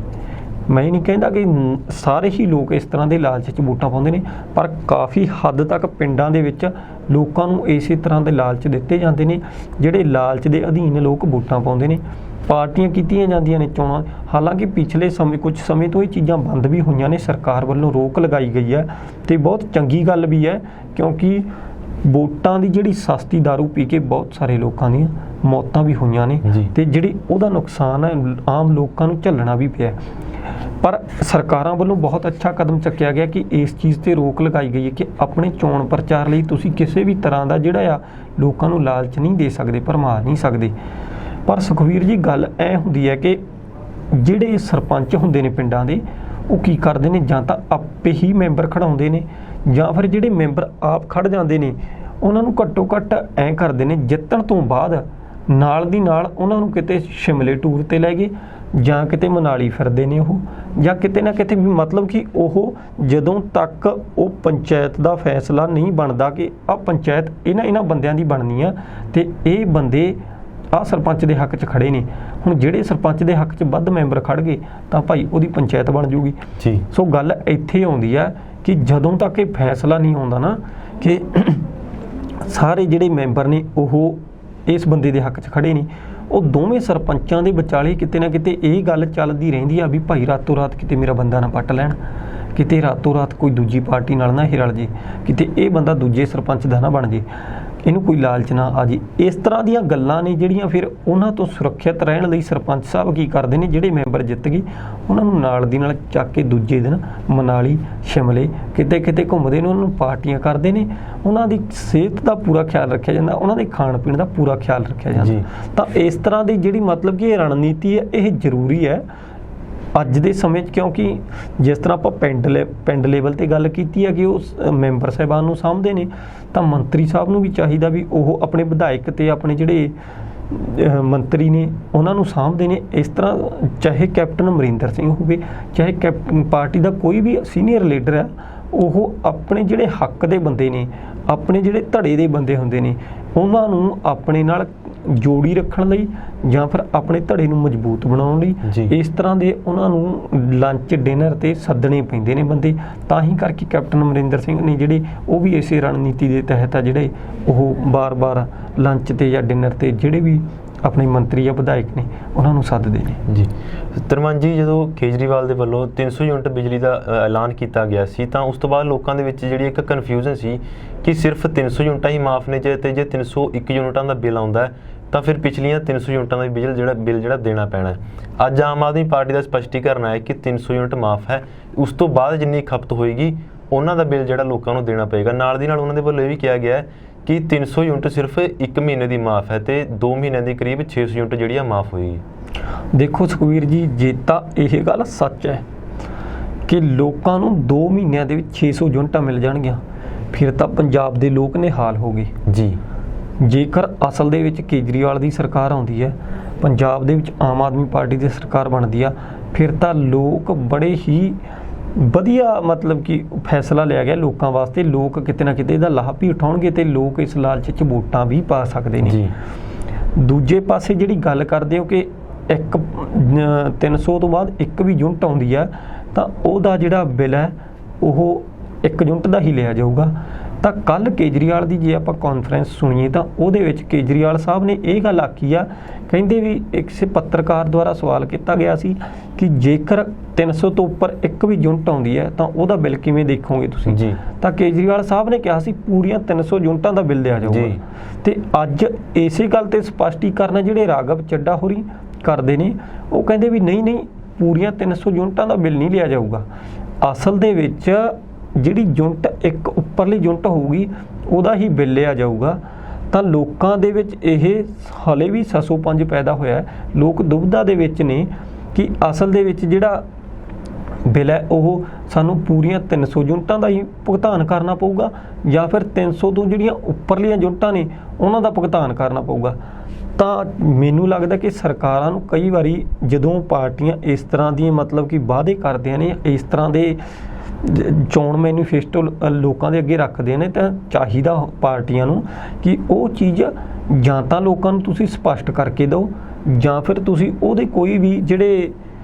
ਮੈਂ ਨਹੀਂ ਕਹਿੰਦਾ ਕਿ ਸਾਰੇ ਹੀ ਲੋਕ ਇਸ ਤਰ੍ਹਾਂ ਦੇ ਲਾਲਚ 'ਚ ਵੋਟਾਂ ਪਾਉਂਦੇ ਨੇ, ਪਰ ਕਾਫੀ ਹੱਦ ਤੱਕ ਪਿੰਡਾਂ ਦੇ ਵਿੱਚ ਲੋਕਾਂ ਨੂੰ ਇਸੇ ਤਰ੍ਹਾਂ ਦੇ ਲਾਲਚ ਦਿੱਤੇ ਜਾਂਦੇ ਨੇ, ਜਿਹੜੇ ਲਾਲਚ ਦੇ ਅਧੀਨ ਲੋਕ ਵੋਟਾਂ ਪਾਉਂਦੇ ਨੇ। ਪਾਰਟੀਆਂ ਕੀਤੀਆਂ ਜਾਂਦੀਆਂ ਨੇ ਚੋਣਾਂ, ਹਾਲਾਂਕਿ ਪਿਛਲੇ ਸਮੇਂ ਕੁਝ ਸਮੇਂ ਤੋਂ ਇਹ ਚੀਜ਼ਾਂ ਬੰਦ ਵੀ ਹੋਈਆਂ ਨੇ, ਸਰਕਾਰ ਵੱਲੋਂ ਰੋਕ ਲਗਾਈ ਗਈ ਹੈ ਤੇ ਬਹੁਤ ਚੰਗੀ ਗੱਲ ਵੀ ਹੈ, ਕਿਉਂਕਿ ਵੋਟਾਂ ਦੀ ਜਿਹੜੀ ਸਸਤੀ ਦਾਰੂ ਪੀ ਕੇ ਬਹੁਤ ਸਾਰੇ ਲੋਕਾਂ ਦੀਆਂ ਮੌਤਾਂ ਵੀ ਹੋਈਆਂ ਨੇ ਤੇ ਜਿਹੜੀ ਉਹਦਾ ਨੁਕਸਾਨ ਹੈ ਆਮ ਲੋਕਾਂ ਨੂੰ ਝੱਲਣਾ ਵੀ ਪਿਆ। ਪਰ ਸਰਕਾਰਾਂ ਵੱਲੋਂ ਬਹੁਤ ਅੱਛਾ ਕਦਮ ਚੱਕਿਆ ਗਿਆ ਕਿ ਇਸ ਚੀਜ਼ ਤੇ ਰੋਕ ਲਗਾਈ ਗਈ ਹੈ ਕਿ ਆਪਣੇ ਚੋਣ ਪ੍ਰਚਾਰ ਲਈ ਤੁਸੀਂ ਕਿਸੇ ਵੀ ਤਰ੍ਹਾਂ ਦਾ ਜਿਹੜਾ ਆ ਲੋਕਾਂ ਨੂੰ ਲਾਲਚ ਨਹੀਂ ਦੇ ਸਕਦੇ, ਭਰਮਾ ਨਹੀਂ ਸਕਦੇ। ਪਰ ਸੁਖਵੀਰ ਜੀ ਗੱਲ ਐ ਹੁੰਦੀ ਹੈ ਕਿ ਜਿਹੜੇ ਸਰਪੰਚ ਹੁੰਦੇ ਨੇ ਪਿੰਡਾਂ ਦੇ, ਉਹ ਕੀ ਕਰਦੇ ਨੇ, ਜਾਂ ਤਾਂ ਆਪੇ ਹੀ ਮੈਂਬਰ ਖੜਾਉਂਦੇ ਨੇ ਜਾਂ ਫਿਰ ਜਿਹੜੇ ਮੈਂਬਰ ਆਪ ਖੜ ਜਾਂਦੇ ਨੇ ਉਹਨਾਂ ਨੂੰ ਘੱਟੋ ਘੱਟ ਐਂ ਕਰਦੇ ਨੇ ਜਿੱਤਣ ਤੋਂ ਬਾਅਦ ਨਾਲ ਦੀ ਨਾਲ ਉਹਨਾਂ ਨੂੰ ਕਿਤੇ ਸ਼ਿਮਲੇ ਟੂਰ ਤੇ ਲੈ ਗਏ ਜਾਂ ਕਿਤੇ ਮਨਾਲੀ ਫਿਰਦੇ ਨੇ ਉਹ, ਜਾਂ ਕਿਤੇ ਨਾ ਕਿਤੇ ਵੀ ਮਤਲਬ ਕਿ ਉਹ ਜਦੋਂ ਤੱਕ ਉਹ ਪੰਚਾਇਤ ਦਾ ਫੈਸਲਾ ਨਹੀਂ ਬਣਦਾ ਕਿ ਆਹ ਪੰਚਾਇਤ ਇਹਨਾਂ ਬੰਦਿਆਂ ਦੀ ਬਣਨੀ ਆ ਤੇ ਇਹ ਬੰਦੇ ਆਹ ਸਰਪੰਚ ਦੇ ਹੱਕ 'ਚ ਖੜੇ ਨੇ, ਹੁਣ ਜਿਹੜੇ ਸਰਪੰਚ ਦੇ ਹੱਕ 'ਚ ਵੱਧ ਮੈਂਬਰ ਖੜ ਗਏ ਤਾਂ ਭਾਈ ਉਹਦੀ ਪੰਚਾਇਤ ਬਣ ਜੂਗੀ ਜੀ। ਸੋ ਗੱਲ ਇੱਥੇ ਆਉਂਦੀ ਆ ਕਿ ਜਦੋਂ ਤੱਕ ਇਹ ਫੈਸਲਾ ਨਹੀਂ ਆਉਂਦਾ ਨਾ ਕਿ ਸਾਰੇ ਜਿਹੜੇ ਮੈਂਬਰ ਨੇ ਉਹ ਇਸ ਬੰਦੇ ਦੇ ਹੱਕ 'ਚ ਖੜੇ ਨੇ, ਉਹ ਦੋਵੇਂ ਸਰਪੰਚਾਂ ਦੇ ਵਿਚਾਲੇ ਕਿਤੇ ਨਾ ਕਿਤੇ ਇਹ ਗੱਲ ਚੱਲਦੀ ਰਹਿੰਦੀ ਆ ਵੀ ਭਾਈ ਰਾਤੋਂ ਰਾਤ ਕਿਤੇ ਮੇਰਾ ਬੰਦਾ ਨਾ ਪੱਟ ਲੈਣ, ਕਿਤੇ ਰਾਤੋਂ ਰਾਤ ਕੋਈ ਦੂਜੀ ਪਾਰਟੀ ਨਾਲ ਨਾ ਇਹ ਰਲ ਜੇ, ਕਿਤੇ ਇਹ ਬੰਦਾ ਦੂਜੇ ਸਰਪੰਚ ਦਾ ਨਾ ਬਣ ਜੇ, ਇਹਨੂੰ ਕੋਈ ਲਾਲਚ ਨਾ ਆ ਜੇ। ਇਸ ਤਰ੍ਹਾਂ ਦੀਆਂ ਗੱਲਾਂ ਨੇ ਜਿਹੜੀਆਂ ਫਿਰ ਉਹਨਾਂ ਤੋਂ ਸੁਰੱਖਿਅਤ ਰਹਿਣ ਲਈ ਸਰਪੰਚ ਸਾਹਿਬ ਕੀ ਕਰਦੇ ਨੇ, ਜਿਹੜੇ ਮੈਂਬਰ ਜਿੱਤ ਗਏ ਉਹਨਾਂ ਨੂੰ ਨਾਲ ਦੀ ਨਾਲ ਚੱਕ ਕੇ ਦੂਜੇ ਦਿਨ ਮਨਾਲੀ, ਸ਼ਿਮਲੇ ਕਿਤੇ ਕਿਤੇ ਘੁੰਮਦੇ ਨੇ, ਉਹਨਾਂ ਨੂੰ ਪਾਰਟੀਆਂ ਕਰਦੇ ਨੇ, ਉਹਨਾਂ ਦੀ ਸਿਹਤ ਦਾ ਪੂਰਾ ਖਿਆਲ ਰੱਖਿਆ ਜਾਂਦਾ, ਉਹਨਾਂ ਦੇ ਖਾਣ ਪੀਣ ਦਾ ਪੂਰਾ ਖਿਆਲ ਰੱਖਿਆ ਜਾਂਦਾ। ਤਾਂ ਇਸ ਤਰ੍ਹਾਂ ਦੀ ਜਿਹੜੀ ਮਤਲਬ ਕਿ ਇਹ ਰਣਨੀਤੀ ਹੈ ਇਹ ਜ਼ਰੂਰੀ ਹੈ ਅੱਜ ਦੇ ਸਮੇਂ 'ਚ, ਕਿਉਂਕਿ ਜਿਸ ਤਰ੍ਹਾਂ ਆਪਾਂ ਪਿੰਡ ਲੈਵਲ 'ਤੇ ਗੱਲ ਕੀਤੀ ਹੈ ਕਿ ਉਹ ਮੈਂਬਰ ਸਾਹਿਬਾਨ ਨੂੰ ਸਾਂਭਦੇ ਨੇ, ਤਾਂ ਮੰਤਰੀ ਸਾਹਿਬ ਨੂੰ ਵੀ ਚਾਹੀਦਾ ਵੀ ਉਹ ਆਪਣੇ ਵਿਧਾਇਕ ਤੇ ਆਪਣੇ ਜਿਹੜੇ ਮੰਤਰੀ ਨੇ ਉਹਨਾਂ ਨੂੰ ਸਾਂਭਦੇ ਨੇ। ਇਸ ਤਰ੍ਹਾਂ ਚਾਹੇ ਕੈਪਟਨ ਅਮਰਿੰਦਰ ਸਿੰਘ ਹੋਵੇ, ਚਾਹੇ ਪਾਰਟੀ ਦਾ ਕੋਈ ਵੀ ਸੀਨੀਅਰ ਲੀਡਰ ਆ, ਉਹ ਆਪਣੇ ਜਿਹੜੇ ਹੱਕ ਦੇ ਬੰਦੇ ਨੇ, ਆਪਣੇ ਜਿਹੜੇ ਧੜੇ ਦੇ ਬੰਦੇ ਹੁੰਦੇ ਨੇ, ਉਹਨਾਂ ਨੂੰ ਆਪਣੇ ਨਾਲ ਜੋੜੀ ਰੱਖਣ ਲਈ ਜਾਂ ਫਿਰ ਆਪਣੇ ਧੜੇ ਨੂੰ ਮਜ਼ਬੂਤ ਬਣਾਉਣ ਲਈ ਇਸ ਤਰ੍ਹਾਂ ਦੇ ਉਹਨਾਂ ਨੂੰ ਲੰਚ ਡਿਨਰ ਤੇ ਸੱਦਣੇ ਪੈਂਦੇ ਨੇ ਬੰਦੇ। ਤਾਂ ਹੀ ਕਰਕੇ ਕੈਪਟਨ ਅਮਰਿੰਦਰ ਸਿੰਘ ਨੇ ਜਿਹੜੇ ਉਹ ਵੀ ਇਸੇ ਰਣਨੀਤੀ ਦੇ ਤਹਿਤ ਆ ਜਿਹੜੇ ਉਹ ਬਾਰ-ਬਾਰ ਲੰਚ ਤੇ ਜਾਂ ਡਿਨਰ ਤੇ ਜਿਹੜੇ ਵੀ ਆਪਣੇ ਮੰਤਰੀ ਜਾਂ ਵਿਧਾਇਕ ਨੇ ਉਹਨਾਂ ਨੂੰ ਸੱਦਦੇ ਨੇ ਜੀ। ਧਰਮਨ ਜੀ, ਜਦੋਂ ਕੇਜਰੀਵਾਲ ਦੇ ਵੱਲੋਂ 300 ਯੂਨਿਟ ਬਿਜਲੀ ਦਾ ਐਲਾਨ ਕੀਤਾ ਗਿਆ ਸੀ ਤਾਂ ਉਸ ਤੋਂ ਬਾਅਦ ਲੋਕਾਂ ਦੇ ਵਿੱਚ ਜਿਹੜੀ ਇੱਕ ਕਨਫਿਊਜ਼ਨ ਸੀ ਕਿ ਸਿਰਫ 300 ਯੂਨਿਟਾਂ ਹੀ ਮਾਫ ਨੇ, ਜੇ 301 ਯੂਨਿਟਾਂ ਦਾ ਬਿੱਲ ਆਉਂਦਾ ਤਾਂ ਫਿਰ ਪਿਛਲੀਆਂ 300 ਯੂਨਿਟਾਂ ਦਾ ਬਿੱਲ ਜਿਹੜਾ ਦੇਣਾ ਪੈਣਾ। ਅੱਜ ਆਮ ਆਦਮੀ ਪਾਰਟੀ ਦਾ ਸਪਸ਼ਟੀਕਰਨ ਹੈ ਕਿ 300 ਯੂਨਿਟ ਮਾਫ ਹੈ, ਉਸ ਤੋਂ ਬਾਅਦ ਜਿੰਨੀ ਖਪਤ ਹੋਏਗੀ ਉਹਨਾਂ ਦਾ ਬਿੱਲ ਜਿਹੜਾ ਲੋਕਾਂ ਨੂੰ ਦੇਣਾ ਪਏਗਾ। ਨਾਲ ਦੀ ਨਾਲ ਉਹਨਾਂ ਦੇ ਵੱਲੋਂ ਇਹ ਵੀ ਕਿਹਾ ਗਿਆ ਹੈ ਕਿ 300 ਯੂਨਿਟ ਸਿਰਫ 1 ਮਹੀਨੇ ਦੀ ਮਾਫ ਹੈ ਤੇ 2 ਮਹੀਨਿਆਂ ਦੀ ਕਰੀਬ 600 ਯੂਨਿਟ ਜਿਹੜੀ ਆ ਮਾਫ ਹੋਏਗੀ। ਦੇਖੋ ਸੁਖਵੀਰ ਜੀ, ਜੇ ਤਾਂ ਇਹ ਗੱਲ ਸੱਚ ਹੈ ਕਿ ਲੋਕਾਂ ਨੂੰ 2 ਮਹੀਨਿਆਂ ਦੇ ਵਿੱਚ 600 ਯੂਨਿਟਾਂ ਮਿਲ ਜਾਣਗੀਆਂ, ਫਿਰ ਤਾਂ ਪੰਜਾਬ ਦੇ ਲੋਕ ਨਿਹਾਲ ਹੋ ਗਏ ਜੀ। ਜੇਕਰ ਅਸਲ ਦੇ ਵਿੱਚ ਕੇਜਰੀਵਾਲ ਦੀ ਸਰਕਾਰ ਆਉਂਦੀ ਹੈ, ਪੰਜਾਬ ਦੇ ਵਿੱਚ ਆਮ ਆਦਮੀ ਪਾਰਟੀ ਦੀ ਸਰਕਾਰ ਬਣਦੀ ਆ, ਫਿਰ ਤਾਂ ਲੋਕ ਬੜੇ ਹੀ ਵਧੀਆ ਮਤਲਬ ਕਿ ਫੈਸਲਾ ਲਿਆ ਗਿਆ ਲੋਕਾਂ ਵਾਸਤੇ, ਲੋਕ ਕਿਤੇ ਨਾ ਕਿਤੇ ਇਹਦਾ ਲਾਭ ਵੀ ਉਠਾਉਣਗੇ ਤੇ ਲੋਕ ਇਸ ਲਾਲਚ 'ਚ ਵੋਟਾਂ ਵੀ ਪਾ ਸਕਦੇ ਨੇ ਜੀ। ਦੂਜੇ ਪਾਸੇ ਜਿਹੜੀ ਗੱਲ ਕਰਦੇ ਹੋ ਕਿ 300 ਤੋਂ ਬਾਅਦ 1 ਵੀ ਯੂਨਿਟ ਆਉਂਦੀ ਆ ਤਾਂ ਉਹਦਾ ਜਿਹੜਾ ਬਿੱਲ ਹੈ ਉਹ 1 ਯੂਨਿਟ ਦਾ ਹੀ ਲਿਆ ਜਾਊਗਾ। ਤਾਂ ਕੱਲ ਕੇਜਰੀਵਾਲ ਦੀ ਜੇ ਆਪਾਂ ਕਾਨਫਰੰਸ ਸੁਣੀਏ ਤਾਂ ਉਹਦੇ ਵਿੱਚ ਕੇਜਰੀਵਾਲ ਸਾਹਿਬ ਨੇ ਇਹ ਗੱਲ ਆਖੀ ਆ, ਕਹਿੰਦੇ ਵੀ ਕਿਸੇ ਪੱਤਰਕਾਰ ਦੁਆਰਾ ਸਵਾਲ ਕੀਤਾ ਗਿਆ ਸੀ ਕਿ ਜੇਕਰ 300 ਤੋਂ ਉੱਪਰ 1 ਵੀ ਯੂਨਿਟ ਆਉਂਦੀ ਹੈ ਤਾਂ ਉਹਦਾ ਬਿੱਲ ਕਿਵੇਂ ਦੇਖੋਗੇ ਤੁਸੀਂ ਜੀ। ਤਾਂ ਕੇਜਰੀਵਾਲ ਸਾਹਿਬ ਨੇ ਕਿਹਾ ਸੀ ਪੂਰੀਆਂ 300 ਯੂਨਿਟਾਂ ਦਾ ਬਿੱਲ ਦਿਆ ਜਾਊਗਾ। ਤੇ ਅੱਜ ਇਸੇ ਗੱਲ ਤੇ ਸਪਸ਼ਟੀਕਰਨ ਜਿਹੜੇ ਰਾਘਵ ਚੱਡਾ ਹੋਰੀ ਕਰਦੇ ਨੇ, ਉਹ ਕਹਿੰਦੇ ਵੀ ਨਹੀਂ ਪੂਰੀਆਂ 300 ਯੂਨਿਟਾਂ ਦਾ ਬਿੱਲ ਨਹੀਂ ਲਿਆ ਜਾਊਗਾ। ਅਸਲ ਦੇ ਵਿੱਚ ਜਿਹੜੀ ਯੂਨਿਟ ਇੱਕ ਉੱਪਰਲੀ ਯੂਨਿਟ ਹੋਊਗੀ ਉਹਦਾ ਹੀ ਬਿੱਲ ਲਿਆ ਜਾਊਗਾ। ਤਾਂ ਲੋਕਾਂ ਦੇ ਵਿੱਚ ਇਹ ਹਾਲੇ ਵੀ 705 ਪੈਦਾ ਹੋਇਆ ਹੈ। ਲੋਕ ਦੁਬਿਧਾ ਦੇ ਵਿੱਚ ਨੇ ਕਿ ਅਸਲ ਦੇ ਵਿੱਚ ਜਿਹੜਾ ਬਿੱਲ ਹੈ ਉਹ ਸਾਨੂੰ ਪੂਰੀਆਂ 300 ਯੂਨਿਟਾਂ ਦਾ ਹੀ ਭੁਗਤਾਨ ਕਰਨਾ ਪਊਗਾ ਜਾਂ ਫਿਰ 300 ਤੋਂ ਜਿਹੜੀਆਂ ਉੱਪਰਲੀਆਂ ਯੂਨਿਟਾਂ ਨੇ ਉਹਨਾਂ ਦਾ ਭੁਗਤਾਨ ਕਰਨਾ ਪਊਗਾ। ਤਾਂ ਮੈਨੂੰ ਲੱਗਦਾ ਕਿ ਸਰਕਾਰਾਂ ਨੂੰ ਕਈ ਵਾਰੀ ਜਦੋਂ ਪਾਰਟੀਆਂ ਇਸ ਤਰ੍ਹਾਂ ਦੀਆਂ ਮਤਲਬ ਕਿ ਵਾਅਦੇ ਕਰਦੀਆਂ ਨੇ, ਇਸ ਤਰ੍ਹਾਂ ਦੇ ਚੋਣ ਮੈਨੀਫੈਸਟੋ ਲੋਕਾਂ ਦੇ ਅੱਗੇ ਰੱਖਦੇ ਨੇ, ਤਾਂ ਚਾਹੀਦਾ ਪਾਰਟੀਆਂ ਨੂੰ ਕਿ ਉਹ ਚੀਜ਼ ਜਾਂ ਤਾਂ ਲੋਕਾਂ ਨੂੰ ਤੁਸੀਂ ਸਪਸ਼ਟ ਕਰਕੇ ਦਿਓ ਜਾਂ ਫਿਰ ਤੁਸੀਂ ਉਹਦੇ ਕੋਈ ਵੀ ਜਿਹੜੇ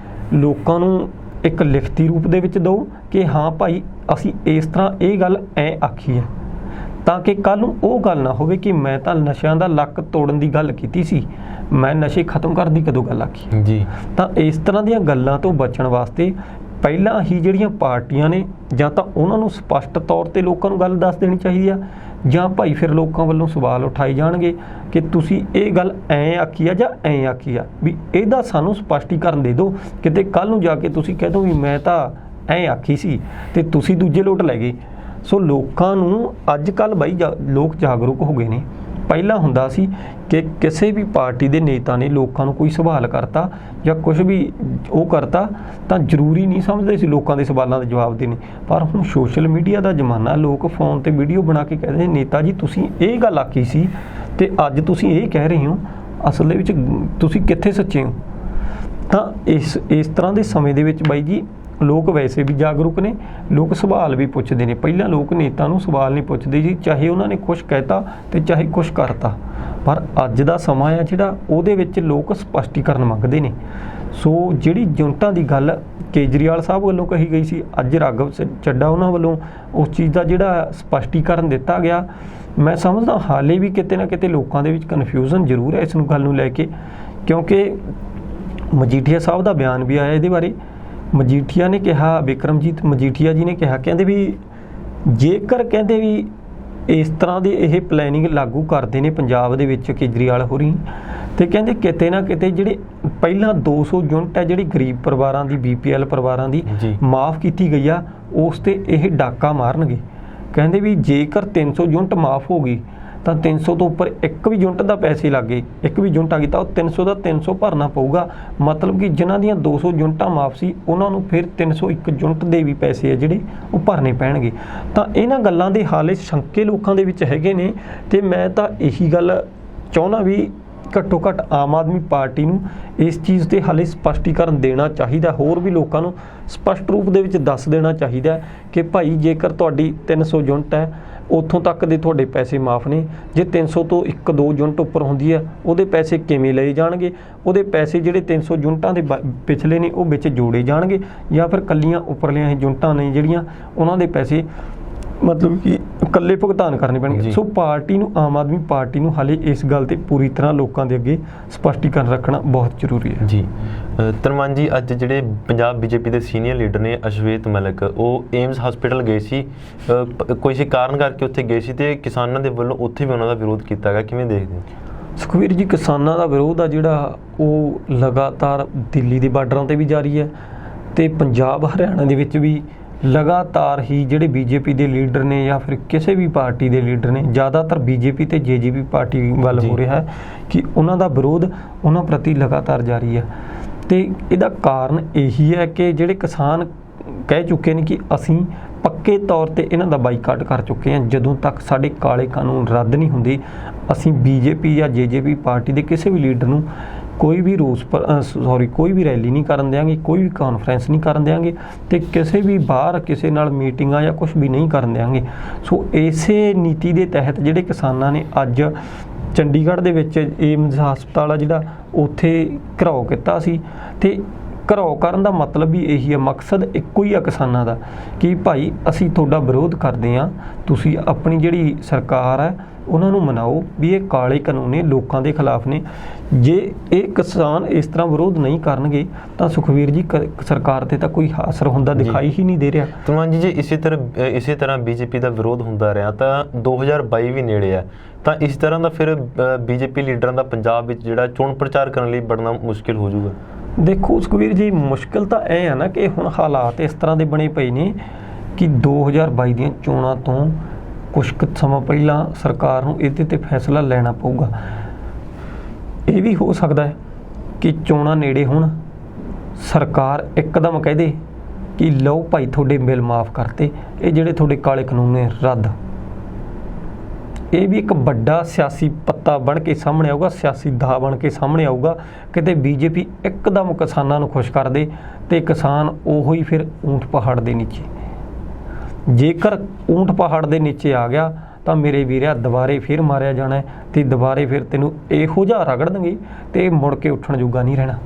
ਲੋਕਾਂ ਨੂੰ ਇੱਕ ਲਿਖਤੀ ਰੂਪ ਦੇ ਵਿੱਚ ਦਿਓ ਕਿ ਹਾਂ ਭਾਈ ਅਸੀਂ ਇਸ ਤਰ੍ਹਾਂ ਇਹ ਗੱਲ ਐ ਆਖੀ ਹੈ, ਤਾਂ ਕਿ ਕੱਲ੍ਹ ਨੂੰ ਉਹ ਗੱਲ ਨਾ ਹੋਵੇ ਕਿ ਮੈਂ ਤਾਂ ਨਸ਼ਿਆਂ ਦਾ ਲੱਕ ਤੋੜਨ ਦੀ ਗੱਲ ਕੀਤੀ ਸੀ, ਮੈਂ ਨਸ਼ੇ ਖਤਮ ਕਰਨ ਦੀ ਕਦੋਂ ਗੱਲ ਆਖੀ ਜੀ। ਤਾਂ ਇਸ ਤਰ੍ਹਾਂ ਦੀਆਂ ਗੱਲਾਂ ਤੋਂ ਬਚਣ ਵਾਸਤੇ ਪਹਿਲਾਂ ਹੀ ਜਿਹੜੀਆਂ ਪਾਰਟੀਆਂ ਨੇ ਜਾਂ ਤਾਂ ਉਹਨਾਂ ਨੂੰ ਸਪਸ਼ਟ ਤੌਰ 'ਤੇ ਲੋਕਾਂ ਨੂੰ ਗੱਲ ਦੱਸ ਦੇਣੀ ਚਾਹੀਦੀ ਆ, ਜਾਂ ਭਾਈ ਫਿਰ ਲੋਕਾਂ ਵੱਲੋਂ ਸਵਾਲ ਉਠਾਏ ਜਾਣਗੇ ਕਿ ਤੁਸੀਂ ਇਹ ਗੱਲ ਐਂ ਆਖੀ ਆ ਜਾਂ ਐਂ ਆਖੀ ਆ, ਵੀ ਇਹਦਾ ਸਾਨੂੰ ਸਪਸ਼ਟੀਕਰਨ ਦੇ ਦਿਓ। ਕਿਤੇ ਕੱਲ੍ਹ ਨੂੰ ਜਾ ਕੇ ਤੁਸੀਂ ਕਹਿ ਦਿਓ ਵੀ ਮੈਂ ਤਾਂ ਐਂ ਆਖੀ ਸੀ ਤੇ ਤੁਸੀਂ ਦੂਜੇ ਲੋਟ ਲੈ ਗਏ। ਸੋ ਲੋਕਾਂ ਨੂੰ ਅੱਜ ਕੱਲ੍ਹ ਬਾਈ ਲੋਕ ਜਾਗਰੂਕ ਹੋ ਗਏ ਨੇ। ਪਹਿਲਾਂ ਹੁੰਦਾ ਸੀ ਕਿ ਕਿਸੇ ਵੀ ਪਾਰਟੀ ਦੇ ਨੇਤਾ ਨੇ ਲੋਕਾਂ ਨੂੰ ਕੋਈ ਸਵਾਲ ਕਰਤਾ ਜਾਂ ਕੁਝ ਵੀ ਉਹ ਕਰਤਾ ਤਾਂ ਜ਼ਰੂਰੀ ਨਹੀਂ ਸਮਝਦੇ ਸੀ ਲੋਕਾਂ ਦੇ ਸਵਾਲਾਂ ਦੇ ਜਵਾਬ ਦੇਣੇ। ਪਰ ਹੁਣ ਸੋਸ਼ਲ ਮੀਡੀਆ ਦਾ ਜ਼ਮਾਨਾ, ਲੋਕ ਫੋਨ 'ਤੇ ਵੀਡੀਓ ਬਣਾ ਕੇ ਕਹਿੰਦੇ ਨੇਤਾ ਜੀ ਤੁਸੀਂ ਇਹ ਗੱਲ ਆਖੀ ਸੀ ਤੇ ਅੱਜ ਤੁਸੀਂ ਇਹ ਕਹਿ ਰਹੇ ਹੋ, ਅਸਲ ਦੇ ਵਿੱਚ ਤੁਸੀਂ ਕਿੱਥੇ ਸੱਚੇ ਹੋ। ਤਾਂ ਇਸ ਤਰ੍ਹਾਂ ਦੇ ਸਮੇਂ ਦੇ ਵਿੱਚ ਬਾਈ ਜੀ ਲੋਕ ਵੈਸੇ ਵੀ ਜਾਗਰੂਕ ਨੇ, ਲੋਕ ਸਵਾਲ ਵੀ ਪੁੱਛਦੇ ਨੇ। ਪਹਿਲਾਂ ਲੋਕ ਨੇਤਾ ਨੂੰ ਸਵਾਲ ਨਹੀਂ ਪੁੱਛਦੇ ਜੀ, ਚਾਹੇ ਉਹਨਾਂ ਨੇ ਕੁਛ ਕਹਿਤਾ ਤੇ ਚਾਹੇ ਕੁਛ ਕਰਤਾ, ਪਰ ਅੱਜ ਦਾ ਸਮਾਂ ਆ ਜਿਹੜਾ ਉਹਦੇ ਵਿੱਚ ਲੋਕ ਸਪਸ਼ਟੀਕਰਨ ਮੰਗਦੇ ਨੇ। ਸੋ ਜਿਹੜੀ ਯੂਨਿਟਾਂ ਦੀ ਗੱਲ ਕੇਜਰੀਵਾਲ ਸਾਹਿਬ ਵੱਲੋਂ ਕਹੀ ਗਈ ਸੀ, ਅੱਜ ਰਾਘਵ ਚੱਡਾ ਉਹਨਾਂ ਵੱਲੋਂ ਉਸ ਚੀਜ਼ ਦਾ ਜਿਹੜਾ ਸਪਸ਼ਟੀਕਰਨ ਦਿੱਤਾ ਗਿਆ, ਮੈਂ ਸਮਝਦਾ ਹਾਲੇ ਵੀ ਕਿਤੇ ਨਾ ਕਿਤੇ ਲੋਕਾਂ ਦੇ ਵਿੱਚ ਕਨਫਿਊਜ਼ਨ ਜ਼ਰੂਰ ਹੈ ਇਸ ਨੂੰ ਗੱਲ ਨੂੰ ਲੈ ਕੇ, ਕਿਉਂਕਿ ਮਜੀਠੀਆ ਸਾਹਿਬ ਦਾ ਬਿਆਨ ਵੀ ਆਇਆ ਇਹਦੇ ਬਾਰੇ। ਮਜੀਠੀਆ ਨੇ ਕਿਹਾ, ਬਿਕਰਮਜੀਤ ਮਜੀਠੀਆ ਜੀ ਨੇ ਕਿਹਾ, ਕਹਿੰਦੇ ਵੀ ਜੇਕਰ ਕਹਿੰਦੇ ਵੀ ਇਸ ਤਰ੍ਹਾਂ ਦੀ ਇਹ ਪਲੈਨਿੰਗ ਲਾਗੂ ਕਰਦੇ ਨੇ ਪੰਜਾਬ ਦੇ ਵਿੱਚ ਕੇਜਰੀਵਾਲ ਹੋਰੀ, ਤੇ ਕਹਿੰਦੇ ਕਿਤੇ ਨਾ ਕਿਤੇ ਜਿਹੜੇ ਪਹਿਲਾਂ 200 ਯੂਨਿਟ ਹੈ ਜਿਹੜੀ ਗਰੀਬ ਪਰਿਵਾਰਾਂ ਦੀ, BPL ਪਰਿਵਾਰਾਂ ਦੀ ਮਾਫ ਕੀਤੀ ਗਈ ਆ, ਉਸ ਤੇ ਇਹ ਡਾਕਾ ਮਾਰਨਗੇ। ਕਹਿੰਦੇ ਵੀ ਜੇਕਰ 300 ਯੂਨਿਟ ਮਾਫ ਹੋ ਗਈ ਤਾਂ 300 ਤੋਂ ਉੱਪਰ ਇੱਕ ਵੀ ਯੂਨਿਟ ਦਾ ਪੈਸੇ ਲੱਗ ਗਏ, ਇੱਕ ਵੀ ਯੂਨਿਟ ਆ ਗਈ ਤਾਂ ਉਹ 300 ਦਾ 300 ਭਰਨਾ ਪਊਗਾ। ਮਤਲਬ ਕਿ ਜਿਨ੍ਹਾਂ ਦੀਆਂ 200 ਯੂਨਿਟਾਂ ਮਾਫ ਸੀ ਉਹਨਾਂ ਨੂੰ ਫਿਰ 301 ਯੂਨਿਟ ਦੇ ਵੀ ਪੈਸੇ ਆ ਜਿਹੜੇ ਉਹ ਭਰਨੇ ਪੈਣਗੇ। ਤਾਂ ਇਹਨਾਂ ਗੱਲਾਂ ਦੇ ਹਾਲੇ ਸ਼ੰਕੇ ਲੋਕਾਂ ਦੇ ਵਿੱਚ ਹੈਗੇ ਨੇ, ਤੇ ਮੈਂ ਤਾਂ ਇਹੀ ਗੱਲ ਚਾਹੁੰਦਾ ਵੀ ਘੱਟੋ ਘੱਟ ਆਮ ਆਦਮੀ ਪਾਰਟੀ ਨੂੰ ਇਸ ਚੀਜ਼ 'ਤੇ ਹਾਲੇ ਸਪਸ਼ਟੀਕਰਨ ਦੇਣਾ ਚਾਹੀਦਾ। ਹੋਰ ਵੀ ਲੋਕਾਂ ਨੂੰ ਸਪਸ਼ਟ ਰੂਪ ਦੇ ਵਿੱਚ ਦੱਸ ਦੇਣਾ ਚਾਹੀਦਾ ਕਿ ਭਾਈ ਜੇਕਰ ਤੁਹਾਡੀ 300 ਯੂਨਿਟ ਹੈ ਉੱਥੋਂ ਤੱਕ ਦੇ ਤੁਹਾਡੇ ਪੈਸੇ ਮਾਫ ਨੇ, ਜੇ 300 ਤੋਂ 1-2 ਯੂਨਿਟ ਉੱਪਰ ਹੁੰਦੀ ਹੈ ਉਹਦੇ ਪੈਸੇ ਕਿਵੇਂ ਲਏ ਜਾਣਗੇ, ਉਹਦੇ ਪੈਸੇ ਜਿਹੜੇ 300 ਯੂਨਿਟਾਂ ਦੇ ਪਿਛਲੇ ਨੇ ਉਹ ਵਿੱਚ ਜੋੜੇ ਜਾਣਗੇ, ਜਾਂ ਫਿਰ ਕੱਲੀਆਂ ਉੱਪਰਲੀਆਂ ਯੂਨਿਟਾਂ ਨੇ ਜਿਹੜੀਆਂ ਉਹਨਾਂ ਦੇ ਪੈਸੇ ਮਤਲਬ ਕਿ ਇਕੱਲੇ ਭੁਗਤਾਨ ਕਰਨੇ ਪੈਣਗੇ। ਸੋ ਪਾਰਟੀ ਨੂੰ, ਆਮ ਆਦਮੀ ਪਾਰਟੀ ਨੂੰ ਹਾਲੇ ਇਸ ਗੱਲ ਤੇ ਪੂਰੀ ਤਰ੍ਹਾਂ ਲੋਕਾਂ ਦੇ ਅੱਗੇ ਸਪਸ਼ਟੀਕਰਨ ਰੱਖਣਾ ਬਹੁਤ ਜ਼ਰੂਰੀ ਹੈ ਜੀ। ਧਰਮਾਨ ਜੀ, ਅੱਜ ਜਿਹੜੇ ਪੰਜਾਬ BJP ਦੇ ਸੀਨੀਅਰ ਲੀਡਰ ਨੇ ਅਸ਼ਵੇਤ ਮਲਿਕ, ਉਹ ਏਮਸ ਹਸਪੀਟਲ ਗਏ ਸੀ, ਕੋਈ ਕਾਰਨ ਕਰਕੇ ਉੱਥੇ ਗਏ ਸੀ ਤੇ ਕਿਸਾਨਾਂ ਦੇ ਵੱਲੋਂ ਉੱਥੇ ਵੀ ਉਹਨਾਂ ਦਾ ਵਿਰੋਧ ਕੀਤਾ ਗਿਆ, ਕਿਵੇਂ ਦੇਖਦੇ ਹੋ? ਸੁਖਵੀਰ ਜੀ, ਕਿਸਾਨਾਂ ਦਾ ਵਿਰੋਧ ਆ ਜਿਹੜਾ ਉਹ ਲਗਾਤਾਰ ਦਿੱਲੀ ਦੇ ਬਾਰਡਰਾਂ 'ਤੇ ਵੀ ਜਾਰੀ ਹੈ ਤੇ ਪੰਜਾਬ ਹਰਿਆਣਾ ਦੇ ਵਿੱਚ ਵੀ ਲਗਾਤਾਰ ਹੀ ਜਿਹੜੇ BJP ਦੇ ਲੀਡਰ ਨੇ ਜਾਂ ਫਿਰ ਕਿਸੇ ਵੀ ਪਾਰਟੀ ਦੇ ਲੀਡਰ ਨੇ, ਜ਼ਿਆਦਾਤਰ BJP ਤੇ JJP ਪਾਰਟੀ ਵੱਲ ਹੋ ਰਿਹਾ ਹੈ ਕਿ ਉਹਨਾਂ ਦਾ ਵਿਰੋਧ ਉਹਨਾਂ ਪ੍ਰਤੀ ਲਗਾਤਾਰ ਜਾਰੀ ਹੈ। ਤੇ ਇਹਦਾ ਕਾਰਨ ਇਹੀ ਹੈ ਕਿ ਜਿਹੜੇ ਕਿਸਾਨ ਕਹਿ ਚੁੱਕੇ ਨੇ ਕਿ ਅਸੀਂ ਪੱਕੇ ਤੌਰ ਤੇ ਇਹਨਾਂ ਦਾ ਬਾਈਕਾਟ ਕਰ ਚੁੱਕੇ ਹਾਂ। ਜਦੋਂ ਤੱਕ ਸਾਡੇ ਕਾਲੇ ਕਾਨੂੰਨ ਰੱਦ ਨਹੀਂ ਹੁੰਦੇ, ਅਸੀਂ BJP ਜਾਂ JJP ਪਾਰਟੀ ਦੇ ਕਿਸੇ ਵੀ ਲੀਡਰ ਨੂੰ ਕੋਈ ਵੀ ਕੋਈ ਵੀ ਰੈਲੀ ਨਹੀਂ ਕਰਨ ਦਿਆਂਗੇ, ਕੋਈ ਵੀ ਕਾਨਫਰੰਸ ਨਹੀਂ ਕਰਨ ਦਿਆਂਗੇ ਤੇ ਕਿਸੇ ਵੀ ਬਾਹਰ ਕਿਸੇ ਨਾਲ ਮੀਟਿੰਗਾਂ ਜਾਂ ਕੁਝ ਵੀ ਨਹੀਂ ਕਰਨ ਦਿਆਂਗੇ। ਸੋ ਇਸੇ ਨੀਤੀ ਦੇ ਤਹਿਤ ਜਿਹੜੇ ਕਿਸਾਨਾਂ ਨੇ ਅੱਜ ਚੰਡੀਗੜ੍ਹ ਦੇ ਵਿੱਚ ਏਮਸ ਹਸਪਤਾਲ ਆ ਜਿਹੜਾ ਉੱਥੇ ਘਿਰਾਓ ਕੀਤਾ ਸੀ, ਤੇ ਘਿਰਾਓ ਕਰਨ ਦਾ ਮਤਲਬ ਵੀ ਇਹੀ ਹੈ, ਮਕਸਦ ਇੱਕੋ ਹੀ ਆ ਕਿਸਾਨਾਂ ਦਾ ਕਿ ਭਾਈ ਅਸੀਂ ਤੁਹਾਡਾ ਵਿਰੋਧ ਕਰਦੇ ਹਾਂ, ਤੁਸੀਂ ਆਪਣੀ ਜਿਹੜੀ ਸਰਕਾਰ ਹੈ ਉਹਨਾਂ ਨੂੰ ਮਨਾਓ ਵੀ ਇਹ ਕਾਲੇ ਕਾਨੂੰਨ ਨੇ, ਲੋਕਾਂ ਦੇ ਖਿਲਾਫ ਨੇ। ਜੇ ਇਹ ਕਿਸਾਨ ਇਸ ਤਰ੍ਹਾਂ ਵਿਰੋਧ ਨਹੀਂ ਕਰਨਗੇ ਤਾਂ ਸੁਖਵੀਰ ਜੀ ਸਰਕਾਰ ਤੇ ਤਾਂ ਕੋਈ ਅਸਰ ਹੁੰਦਾ ਦਿਖਾਈ ਹੀ ਨਹੀਂ ਦੇ ਰਿਹਾ। ਧਰਮਾਨ ਜੀ, ਜੇ ਇਸੇ ਤਰ੍ਹਾਂ BJP ਦਾ ਵਿਰੋਧ ਹੁੰਦਾ ਰਿਹਾ ਤਾਂ 2022 ਵੀ ਨੇੜੇ ਆ, ਤਾਂ ਇਸ ਤਰ੍ਹਾਂ ਦਾ ਫਿਰ BJP ਲੀਡਰਾਂ ਦਾ ਪੰਜਾਬ ਵਿੱਚ ਜਿਹੜਾ ਚੋਣ ਪ੍ਰਚਾਰ ਕਰਨ ਲਈ ਬੜਨਾ ਮੁਸ਼ਕਿਲ ਹੋ ਜਾਊਗਾ। ਦੇਖੋ ਸੁਖਬੀਰ ਜੀ, ਮੁਸ਼ਕਿਲ ਤਾਂ ਇਹ ਆ ਨਾ ਕਿ ਹੁਣ ਹਾਲਾਤ ਇਸ ਤਰ੍ਹਾਂ ਦੇ ਬਣੇ ਪਏ ਨੇ ਕਿ 2022 ਦੀਆਂ ਚੋਣਾਂ ਤੋਂ ਕੁਛ ਕੁ ਸਮਾਂ ਪਹਿਲਾਂ ਸਰਕਾਰ ਨੂੰ ਇਹਦੇ ਤੇ ਫੈਸਲਾ ਲੈਣਾ ਪਊਗਾ। ਇਹ ਵੀ ਹੋ ਸਕਦਾ ਹੈ ਕਿ ਚੋਣਾਂ ਨੇੜੇ ਹੋਣ, ਸਰਕਾਰ ਇੱਕਦਮ ਕਹਿ ਦੇ ਕਿ ਲਓ ਭਾਈ ਤੁਹਾਡੇ ਬਿੱਲ ਮਾਫ ਕਰਤੇ, ਇਹ ਜਿਹੜੇ ਤੁਹਾਡੇ ਕਾਲੇ ਕਾਨੂੰਨ ਨੇ ਰੱਦ। ਇਹ ਵੀ ਇੱਕ ਵੱਡਾ ਸਿਆਸੀ ਪੱਤਾ ਬਣ ਕੇ ਸਾਹਮਣੇ ਆਊਗਾ, ਸਿਆਸੀ ਦਾ ਬਣ ਕੇ ਸਾਹਮਣੇ ਆਊਗਾ। ਕਿਤੇ ਬੀਜੇਪੀ ਇੱਕਦਮ ਕਿਸਾਨਾਂ ਨੂੰ ਖੁਸ਼ ਕਰ ਦੇ ਤੇ ਕਿਸਾਨ ਉਹੋ ਹੀ ਫਿਰ ਊਂਠ ਪਹਾੜ ਦੇ ਨੀਚੇ। ਜੇਕਰ ਊਂਠ ਪਹਾੜ ਦੇ ਨੀਚੇ ਆ ਗਿਆ ਤਾਂ ਮੇਰੇ ਵੀਰਿਆ ਦੁਬਾਰੇ ਫਿਰ ਮਾਰਿਆ ਜਾਣਾ ਤੇ ਦੁਬਾਰੇ ਫਿਰ ਤੈਨੂੰ ਇਹੋ ਜਿਹਾ ਰਗੜ ਦੇਣਗੇ ਤੇ ਮੁੜ ਕੇ ਉੱਠਣ ਜੋਗਾ ਨਹੀਂ ਰਹਿਣਾ।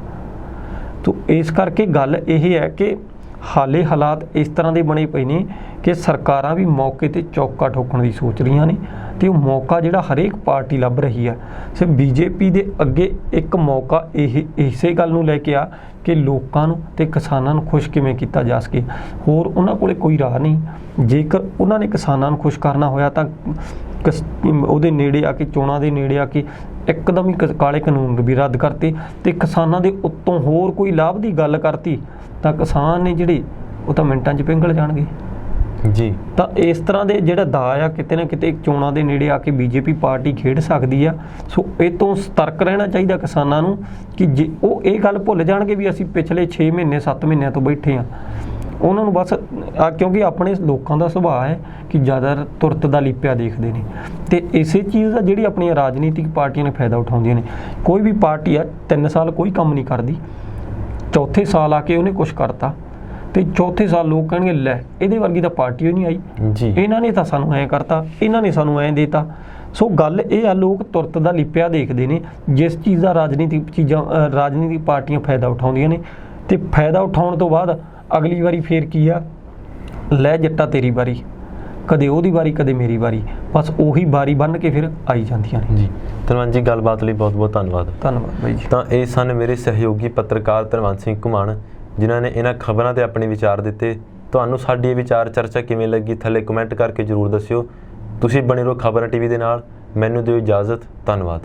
ਤੋ ਇਸ ਕਰਕੇ ਗੱਲ ਇਹ ਹੈ ਕਿ ਹਾਲੇ ਹਾਲਾਤ ਇਸ ਤਰ੍ਹਾਂ ਦੇ ਬਣੇ ਪਏ ਨੇ ਕਿ ਸਰਕਾਰਾਂ ਵੀ ਮੌਕੇ ਤੇ ਚੌਕਾ ਠੋਕਣ ਦੀ ਸੋਚ ਰਹੀਆਂ ਨੇ ਤੇ ਉਹ ਮੌਕਾ ਜਿਹੜਾ ਹਰੇਕ ਪਾਰਟੀ ਲੱਭ ਰਹੀ ਹੈ। ਸਿਰਫ ਬੀਜੇਪੀ ਦੇ ਅੱਗੇ ਇੱਕ ਮੌਕਾ ਇਹ ਇਸੇ ਗੱਲ ਨੂੰ ਲੈ ਕੇ ਆ ਕਿ ਲੋਕਾਂ ਨੂੰ ਤੇ ਕਿਸਾਨਾਂ ਨੂੰ ਖੁਸ਼ ਕਿਵੇਂ ਕੀਤਾ ਜਾ ਸਕੇ। ਹੋਰ ਉਹਨਾਂ ਕੋਲੇ ਕੋਈ ਰਾਹ ਨਹੀਂ। ਜੇਕਰ ਉਹਨਾਂ ਨੇ ਕਿਸਾਨਾਂ ਨੂੰ ਖੁਸ਼ ਕਰਨਾ ਹੋਇਆ ਤਾਂ ਉਹਦੇ ਨੇੜੇ ਆ ਕੇ, ਚੋਣਾਂ ਦੇ ਨੇੜੇ ਆ ਕੇ ਇੱਕਦਮ ਹੀ ਕਾਲੇ ਕਾਨੂੰਨ ਵੀ ਰੱਦ ਕਰਤੇ ਤੇ ਕਿਸਾਨਾਂ ਦੇ ਉੱਤੋਂ ਹੋਰ ਕੋਈ ਲਾਭ ਦੀ ਗੱਲ ਕਰਤੀ ਤਾਂ ਕਿਸਾਨ ਨੇ ਜਿਹੜੇ ਉਹ ਤਾਂ ਮਿੰਟਾਂ 'ਚ ਪਿੰਗਲ ਜਾਣਗੇ ਜੀ। ਤਾਂ ਇਸ ਤਰ੍ਹਾਂ ਦੇ ਜਿਹੜਾ ਦਾ ਆ ਕਿਤੇ ਨਾ ਕਿਤੇ ਚੋਣਾਂ ਦੇ ਨੇੜੇ ਆ ਕੇ ਬੀਜੇਪੀ ਪਾਰਟੀ ਖੇਡ ਸਕਦੀ ਆ। ਸੋ ਇਹ ਤੋਂ ਸਤਰਕ ਰਹਿਣਾ ਚਾਹੀਦਾ ਕਿਸਾਨਾਂ ਨੂੰ ਕਿ ਜੇ ਉਹ ਇਹ ਗੱਲ ਭੁੱਲ ਜਾਣਗੇ ਵੀ ਅਸੀਂ ਪਿਛਲੇ 6 ਮਹੀਨੇ 7 ਮਹੀਨਿਆਂ ਤੋਂ ਬੈਠੇ ਆ। ਉਹਨਾਂ ਨੂੰ ਬਸ ਕਿਉਂਕਿ ਆਪਣੇ ਲੋਕਾਂ ਦਾ ਸੁਭਾਅ ਹੈ ਕਿ ਜ਼ਿਆਦਾ ਤੁਰਤ ਦਾ ਲਿਪਿਆ ਦੇਖਦੇ ਨੇ ਤੇ ਇਸੇ ਚੀਜ਼ ਦਾ ਜਿਹੜੀ ਆਪਣੀਆਂ ਰਾਜਨੀਤਿਕ ਪਾਰਟੀਆਂ ਨੇ ਫਾਇਦਾ ਉਠਾਉਂਦੀਆਂ ਨੇ। ਕੋਈ ਵੀ ਪਾਰਟੀ ਆ 3 ਸਾਲ ਕੋਈ ਕੰਮ ਨਹੀਂ ਕਰਦੀ, ਚੌਥੇ ਸਾਲ ਆ ਕੇ ਉਹਨੇ ਕੁਛ ਕਰਤਾ ਤੇ ਚੌਥੇ ਸਾਲ ਲੋਕ ਕਹਿਣਗੇ ਲੈ ਇਹਦੇ ਵਰਗੀ ਤਾਂ ਪਾਰਟੀ ਹੀ ਨਹੀਂ ਆਈ ਜੀ, ਇਹਨਾਂ ਨੇ ਤਾਂ ਸਾਨੂੰ ਐਂ ਕਰਤਾ, ਇਹਨਾਂ ਨੇ ਸਾਨੂੰ ਐਂ ਦੇਤਾ। ਸੋ ਗੱਲ ਇਹ ਆ, ਲੋਕ ਤੁਰਤ ਦਾ ਲਿਪਿਆ ਦੇਖਦੇ ਨੇ। ਜਿਸ ਚੀਜ਼ ਦਾ ਰਾਜਨੀਤਿਕ ਪਾਰਟੀਆਂ ਫਾਇਦਾ ਉਠਾਉਂਦੀਆਂ ਨੇ ਤੇ ਫਾਇਦਾ ਉਠਾਉਣ ਤੋਂ ਬਾਅਦ ਅਗਲੀ ਵਾਰੀ ਫੇਰ ਕੀ ਆ, ਲੈ ਜੱਟਾ ਤੇਰੀ ਵਾਰੀ, ਕਦੇ ਉਹਦੀ ਵਾਰੀ ਕਦੇ ਮੇਰੀ ਵਾਰੀ, ਬਸ ਉਹੀ ਵਾਰੀ ਬੰਨ੍ਹ ਕੇ ਫਿਰ ਆਈ ਜਾਂਦੀਆਂ ਨੇ ਜੀ। ਧੰਨਵਾਦ ਜੀ, ਗੱਲਬਾਤ ਲਈ ਬਹੁਤ ਬਹੁਤ ਧੰਨਵਾਦ। ਧੰਨਵਾਦ ਬਾਈ ਜੀ। ਤਾਂ ਇਹ ਸਨ ਮੇਰੇ ਸਹਿਯੋਗੀ ਪੱਤਰਕਾਰ ਧਨਵੰਤ ਸਿੰਘ ਘੁਮਾਣ, ਜਿਨ੍ਹਾਂ ਨੇ ਇਹਨਾਂ ਖਬਰਾਂ ਤੇ ਆਪਣੇ ਵਿਚਾਰ ਦਿੱਤੇ। ਤੁਹਾਨੂੰ ਸਾਡੀ ਇਹ ਵਿਚਾਰ ਚਰਚਾ ਕਿਵੇਂ ਲੱਗੀ ਥੱਲੇ ਕਮੈਂਟ ਕਰਕੇ ਜ਼ਰੂਰ ਦੱਸਿਓ। ਤੁਸੀਂ ਬਣੇ ਰਹੋ ਖਬਰਾਂ ਟੀਵੀ ਦੇ ਨਾਲ। ਮੈਨੂੰ ਦਿਓ ਇਜਾਜ਼ਤ। ਧੰਨਵਾਦ।